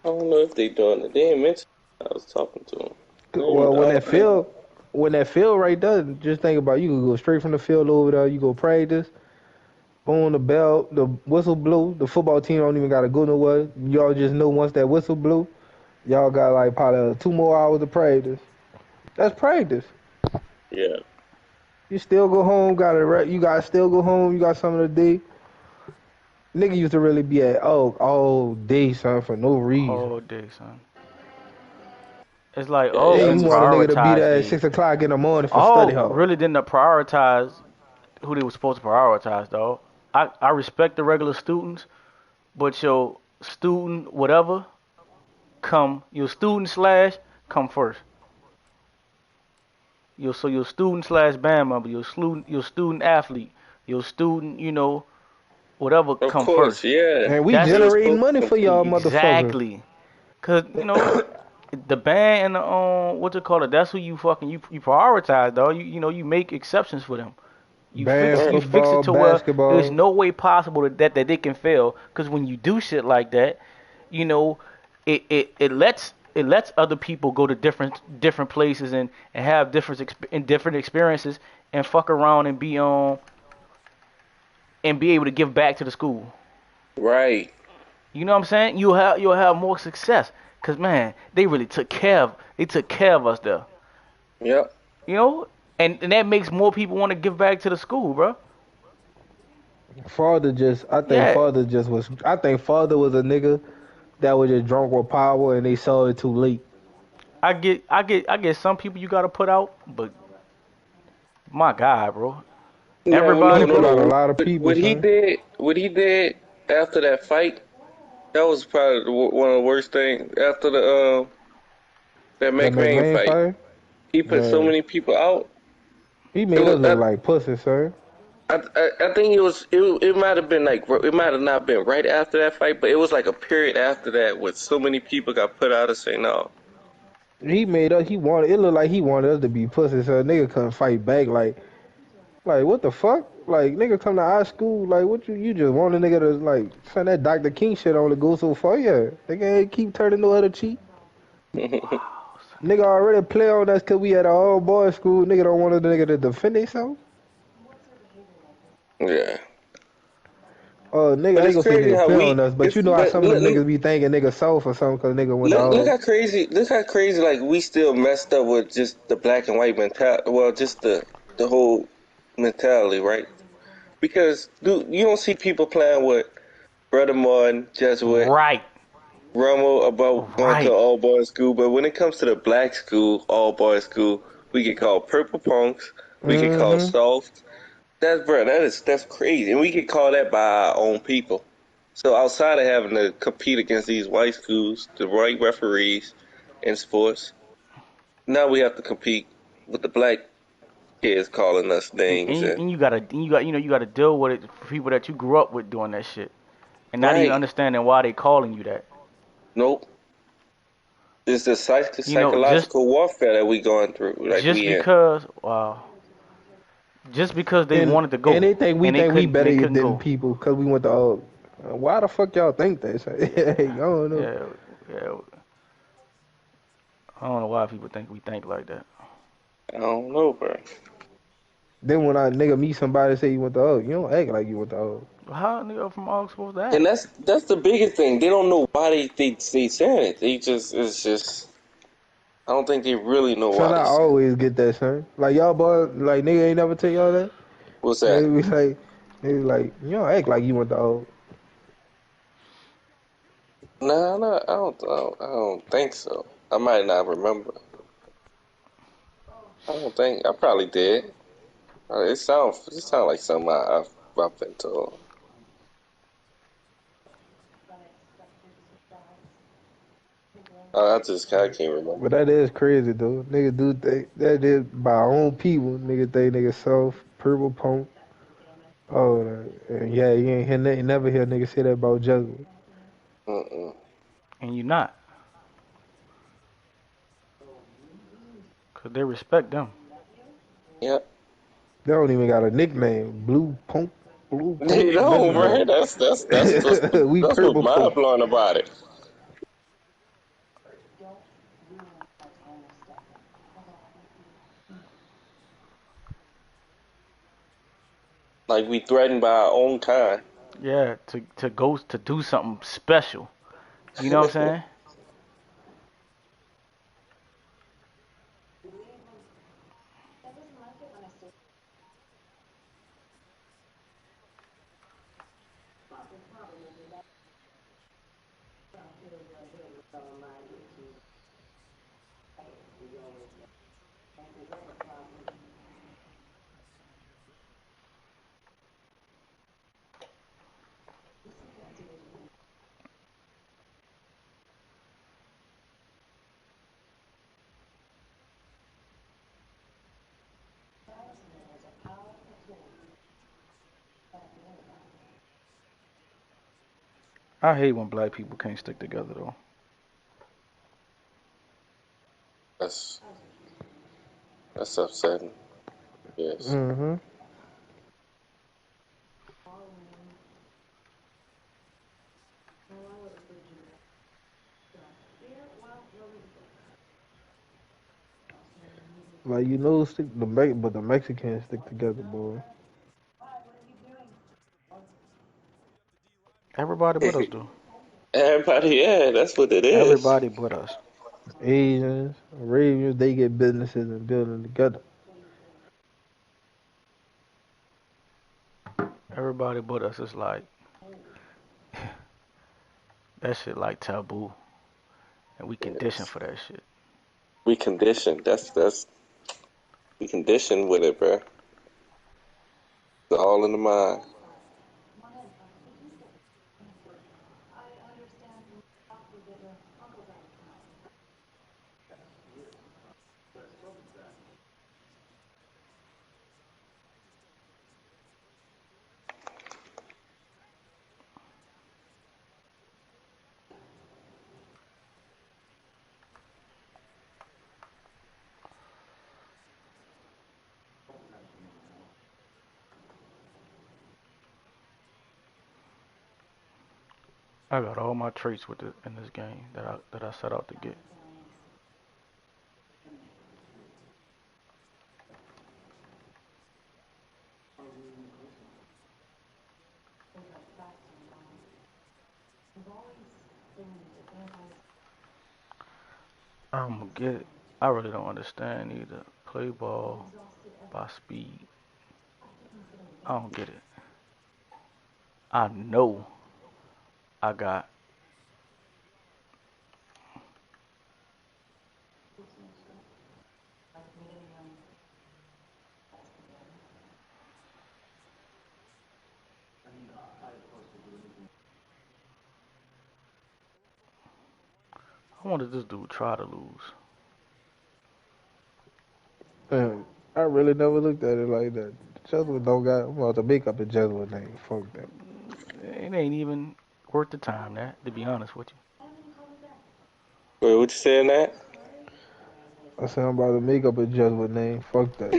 I don't know if they doing it. They ain't mentioned. I was talking to them. Well, when that field right there, just think about it. You can go straight from the field over there. You go practice. On the bell, the whistle blew. The football team don't even gotta go nowhere. Y'all just know once that whistle blew, y'all got like probably 2 more hours of practice. That's practice. Yeah. You still go home. You gotta still go home. You got something to do. Nigga used to really be at all day, son, for no reason. All day, son. It's like, You it's want a nigga to be there at prioritized. 6 o'clock in the morning for study hall. Really didn't prioritize who they were supposed to prioritize, though. I respect the regular students, but your student whatever your student slash come first. Your student slash band member, your student athlete, your student, whatever Of come course, first. yeah. And we That's generating money for y'all motherfuckers. Exactly. Cause the band and the what you call it, that's who you prioritize, though. You make exceptions for them. You fix it to basketball. where there's no way possible that they can fail. Because when you do shit like that, it lets other people go to different places and have different experiences and fuck around and be and be able to give back to the school. Right. You know what I'm saying? You'll have more success. Cause man, they really took care of us there. Yep. And that makes more people want to give back to the school, bro. Father was a nigga that was just drunk with power and they saw it too late. I get some people you gotta put out, but my God, bro. Everybody put out a lot of people. What he did after that fight, that was probably one of the worst things after the that McVane fight. He put so many people out. He made us look like pussy, sir. I think it might have been it might have not been right after that fight, but it was like a period after that where so many people got put out and say no. He made us. It looked like he wanted us to be pussy, so nigga couldn't fight back. Like what the fuck? Like nigga come to our school, like what you just want a nigga to like send that Dr. King shit on to go so far? Yeah, nigga ain't keep turning no other cheek. Nigga already play on us cause we at an all boys school. Nigga don't want a nigga to defend himself. Yeah. Nigga, I ain't gonna say nigga play on us, but how some of them niggas be thinking nigga soft or something cause nigga went out. Look how crazy like we still messed up with just the black and white mentality. Well, just the whole mentality, right? Because you don't see people playing with Brother Martin, Jesuit, right, Romo about going to all boys school, but when it comes to the black school, all boys school, we get called purple punks, we get called soft. That's crazy, and we get called that by our own people. So outside of having to compete against these white schools, the white referees in sports, now we have to compete with the black kids calling us names. And you gotta deal with it for people that you grew up with doing that shit, and not even understanding why they calling you that. Nope. It's the psychological warfare that we going through. Like just because they wanted to go, and they think we better than people because we went to why the fuck y'all think that? I don't know. Yeah. I don't know why people think we think like that. I don't know, bro. Then when I nigga meet somebody and say you went to you don't act like you went to How a nigga from Og supposed to act? And that's the biggest thing. They don't know why they saying it. It's just I don't think they really know why. I always get that, son. Like y'all boy, like nigga ain't never tell y'all that. What's that? They be like, you don't act like you went to No, I don't think so. I might not remember. I don't think I probably did. It sound like something I've been told. I just kind of can't remember. But that is crazy though. Nigga do think that is by our own people. Nigga think nigga soft, purple punk. Oh, and yeah, you ain't hear you never hear nigga say that about Jesuit. And you not. Because they respect them. Yep. They don't even got a nickname. Blue punk. Blue punk. They don't, right? That's We that's what purple mind punk. blowing about it. Like we threatened by our own kind. Yeah, to go to do something special. You know what I'm saying? I hate when black people can't stick together though. That's upsetting. Yes. Mm-hmm. Like but the Mexicans stick together, boy. Everybody but us do. Everybody, yeah, that's what it is. Everybody but us. Asians, Arabians, they get businesses and building together. Everybody but us is like that shit like taboo. And we conditioned Yes. for that shit. We conditioned. That's we conditioned with it, bro. It's all in the mind. I got all my traits with it in this game that I set out to get. I'm gonna get it. I really don't understand either. Play ball by speed. I don't get it. I know I got. I wanted this dude try to lose. Man, I really never looked at it like that. Jesuit don't got. I'm about to make up a Jesuit name. Fuck that. It ain't even worth the time, that to be honest with you. Wait, what you saying that? I said I'm about to make up a Jesuit name. Fuck that.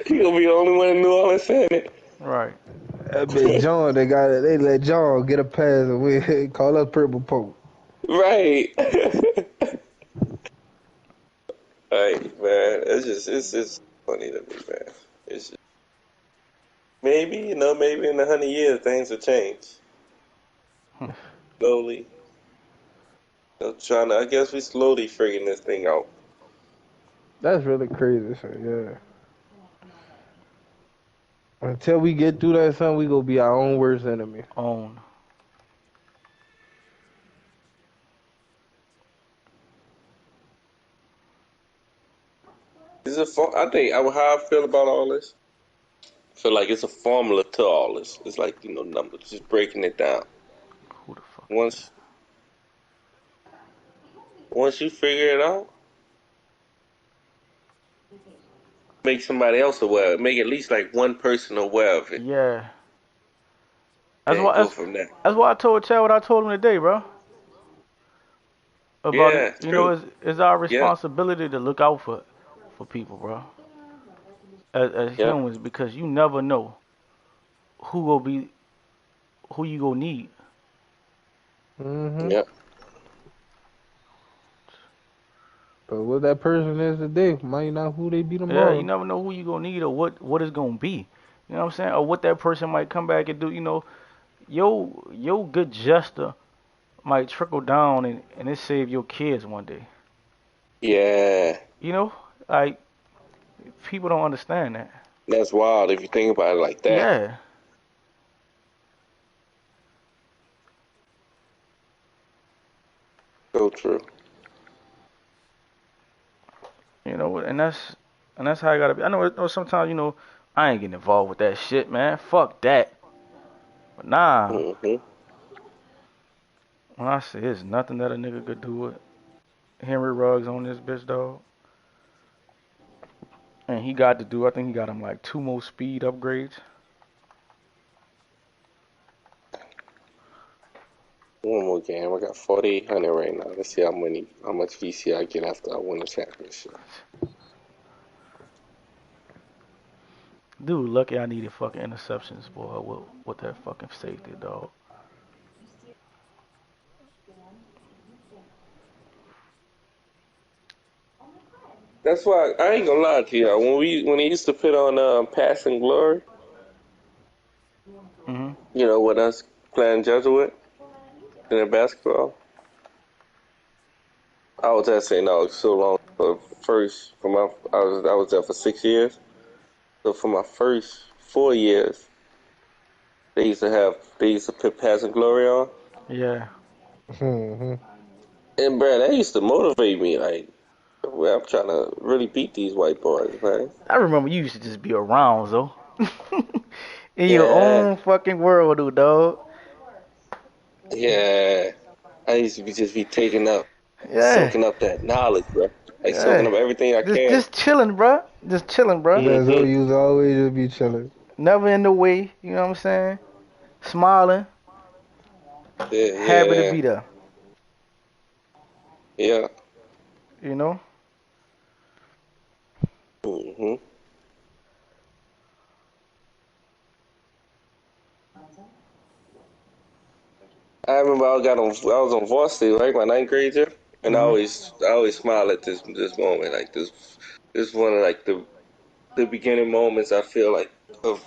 You gonna be the only one in New Orleans saying it. Right. That bitch John, they let John get a pass and we call us Purple Pope. Right. Right, man. It's funny to me, man. It's just, maybe, maybe in 100 years things will change. Slowly. I guess we slowly figuring this thing out. That's really crazy, so yeah. Until we get through that, son, we gonna be our own worst enemy. Own. is a I think how I feel about all this. I feel like it's a formula to all this. It's like numbers, just breaking it down. Who the fuck? Once you figure it out, make somebody else aware. Make at least like one person aware of it. Yeah. That's why I told Chad what I told him today, bro. About it's our responsibility to look out for people, bro. As humans, because you never know who you gonna need. Mm-hmm. Yep. But what that person is today might not who they be tomorrow. Yeah, you never know who you gonna need or what it's gonna be. You know what I'm saying? Or what that person might come back and do. Your good gesture might trickle down and it save your kids one day. Yeah. Like people don't understand that. That's wild if you think about it like that. Yeah. So true. And that's how I gotta be. I know sometimes I ain't getting involved with that shit, man. Fuck that. But nah. Mm-hmm. When I say there's nothing that a nigga could do with Henry Ruggs on this bitch, dog. And he got to do, I think he got him like 2 more speed upgrades. One more game. I got 4,800 right now. Let's see how much VC I get after I win the championship. Dude, lucky I needed fucking interceptions, boy, with that fucking safety, dog. That's why I ain't gonna lie to you. When he used to put on Passing Glory, with us playing Jesuit in the basketball, I was there saying no, so long. I was there for 6 years. So for my first 4 years, they used to put Passing Glory on. Yeah. Mm-hmm. And bro, that used to motivate me. Like, I'm trying to really beat these white boys, man. I remember you used to just be around, though. In your own fucking world, dude, dog. Yeah. I used to just be taking up, soaking up that knowledge, bro. Like soaking up everything I can. Just chilling, bro. Just chilling, bro. That's what you always be chilling. Never in the way, you know what I'm saying? Smiling. Happy to be there. Yeah. I remember I was on varsity, right, my 9th grade year, and I always smile at this moment, like this is one of like the beginning moments I feel like of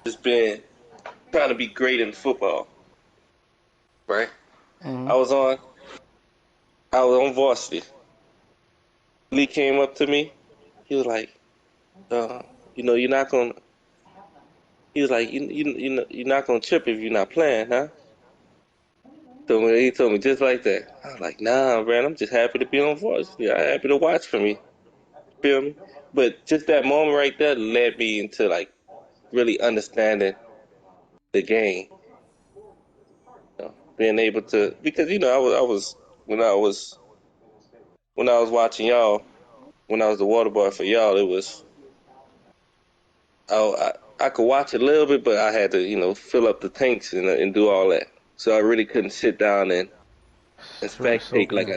just trying to be great in football, right? I was on varsity. Lee came up to me. He was like, you're not gonna. He was like, you're not gonna trip if you're not playing, huh? So he told me just like that. I was like, nah, man, I'm just happy to be on varsity. I'm happy to watch for me. Feel me? But just that moment right there led me into like really understanding the game. Being able to, because I was when I was watching y'all, when I was the water boy for y'all, it was I could watch a little bit, but I had to fill up the tanks and do all that. So I really couldn't sit down and spectate like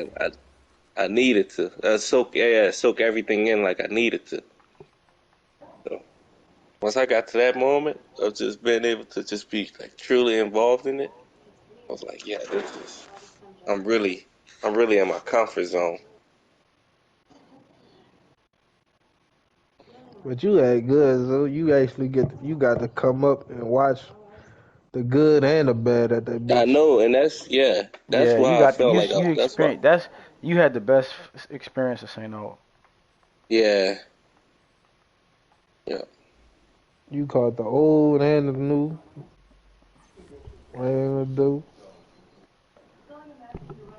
I needed to. Soak everything in like I needed to. So once I got to that moment of just being able to just be like truly involved in it, I was like, yeah, I'm really in my comfort zone. But you had good, so you actually got to come up and watch the good and the bad at that bitch. I know, and that's why I felt like that's why. You had the best experience of St. Aug. Yeah. You caught the old and the new. And the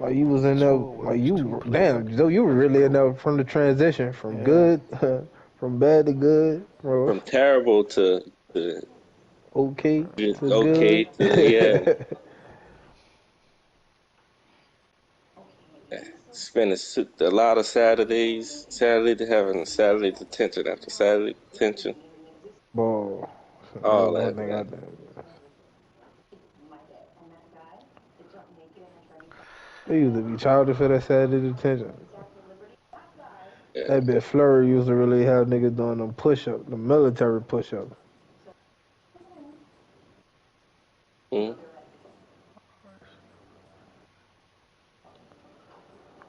Like you was in there, like you, damn, Joe, you were really in there from the transition from good, from bad to good, bro. From terrible to Okay just to okay good. to yeah. Spending a lot of Saturdays, having Saturday detention after Saturday detention. Bro, that's All one that, thing I man. did. They used to be childish for that Saturday detention. Yeah. That bit Flurry used to really have niggas doing them push-ups, the military push-ups. Mm.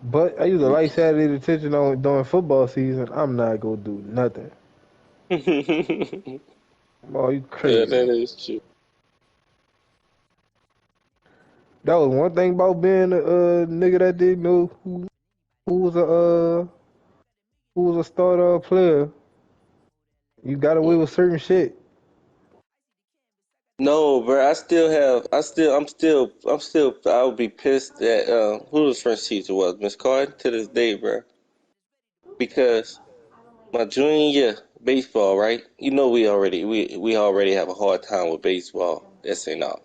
But I used to like Saturday detention on during football season. I'm not gonna do nothing. Yeah, Oh, you crazy. that is true. That was one thing about being a nigga that didn't know who was a starter player. You got away with certain shit. No, bro. I would be pissed at who the French teacher was, Miss Carter, to this day, bro. Because my junior year baseball, right? You know, we already have a hard time with baseball. That's ain't all.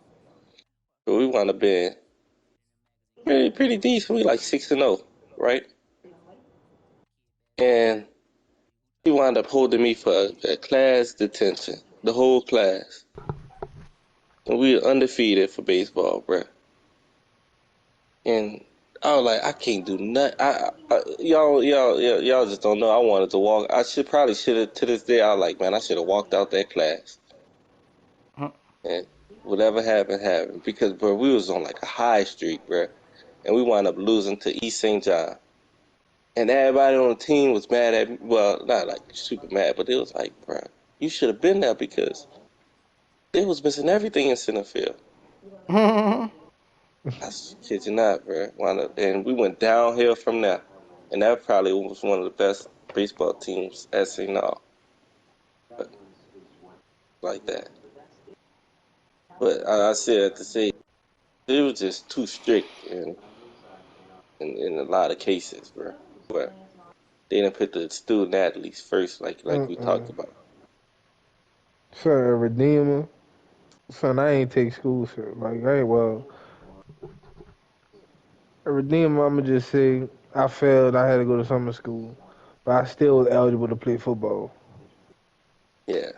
But we wound up being pretty decent. We like 6-0, right? And he wound up holding me for a class detention, the whole class. And we were undefeated for baseball, bro. And I was like, I can't do nothing. Y'all just don't know. I wanted to walk. Should have, to this day, I was like, man, I should have walked out that class. And whatever happened, happened. Because, bro, we was on like a high streak, bro. And we wound up losing to East St. John. And everybody on the team was mad at me. Well, not like super mad, but it was like, bro, you should have been there because they was missing everything in center field. I kid you not, bro. And we went downhill from there. And that probably was one of the best baseball teams at St. Aug. Like that. But I said to say, it was just too strict in a lot of cases, bro. But they didn't put the student athletes first, like we talked about. Son, a redeemer. Son, I ain't take school, sir. Like, a redeemer, I'ma just say, I failed, I had to go to summer school. But I still was eligible to play football. Yeah.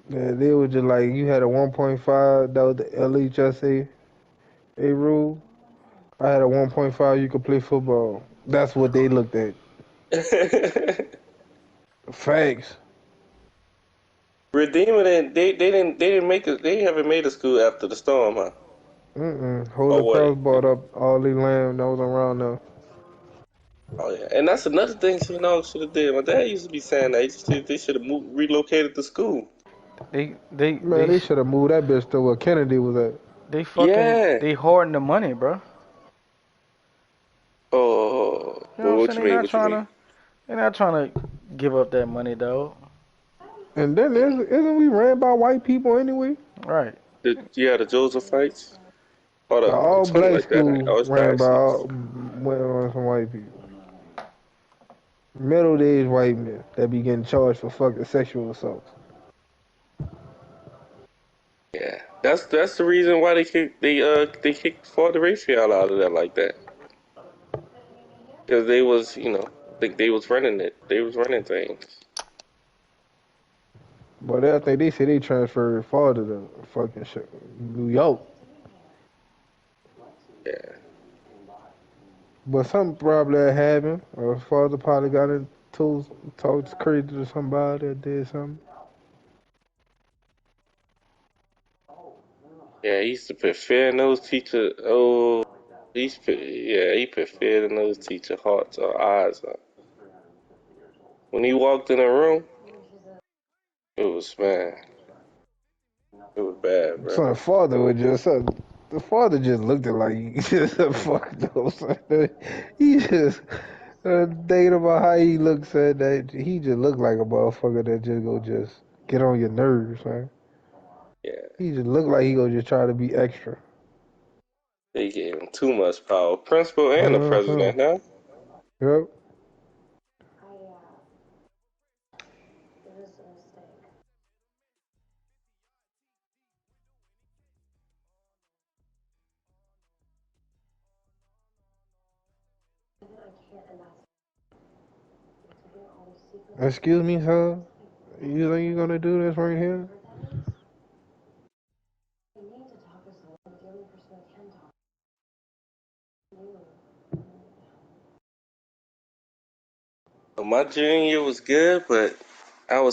Yeah, they were just like, you had a 1.5, that was the LHSA rule. I had a 1.5, you could play football. That's what they looked at. Facts. Redeemer, they haven't made a school after the storm, huh? Holy Cross bought up all the land that was around there. Oh yeah, and that's another thing St. Aug should have did. My dad used to be saying that they should have relocated the school. They should have moved that bitch to where Kennedy was at. They hoarding the money, bro. Oh, you know what you mean? They're not trying to give up that money, though. And then isn't we ran by white people anyway? Right. The Josephites. The all black school ran by some white people. Middle-aged white men that be getting charged for fucking sexual assaults. Yeah, that's the reason why they kicked Father Raphael out of there like that. Because they was, I think they was running it. They was running things. But I think they said they transferred Father to fucking shit, New York. Yeah. But something probably happened. Or Father probably got into talked crazy to somebody that did something. Yeah, he used to put fear in those teachers. Oh, he put fear in those teacher hearts or eyes. When he walked in the room, it was bad, bro. So the father would just, the father just looked at like he just fucked those. He just thinking about how he looks at that. He just looked like a motherfucker that just get on your nerves, man. Yeah. He just looked like he go just try to be extra. They gave him too much power. Principal and the Uh-huh. president, huh? Yep. Excuse me, sir. You think you're gonna do this right here? My junior year was good, but I was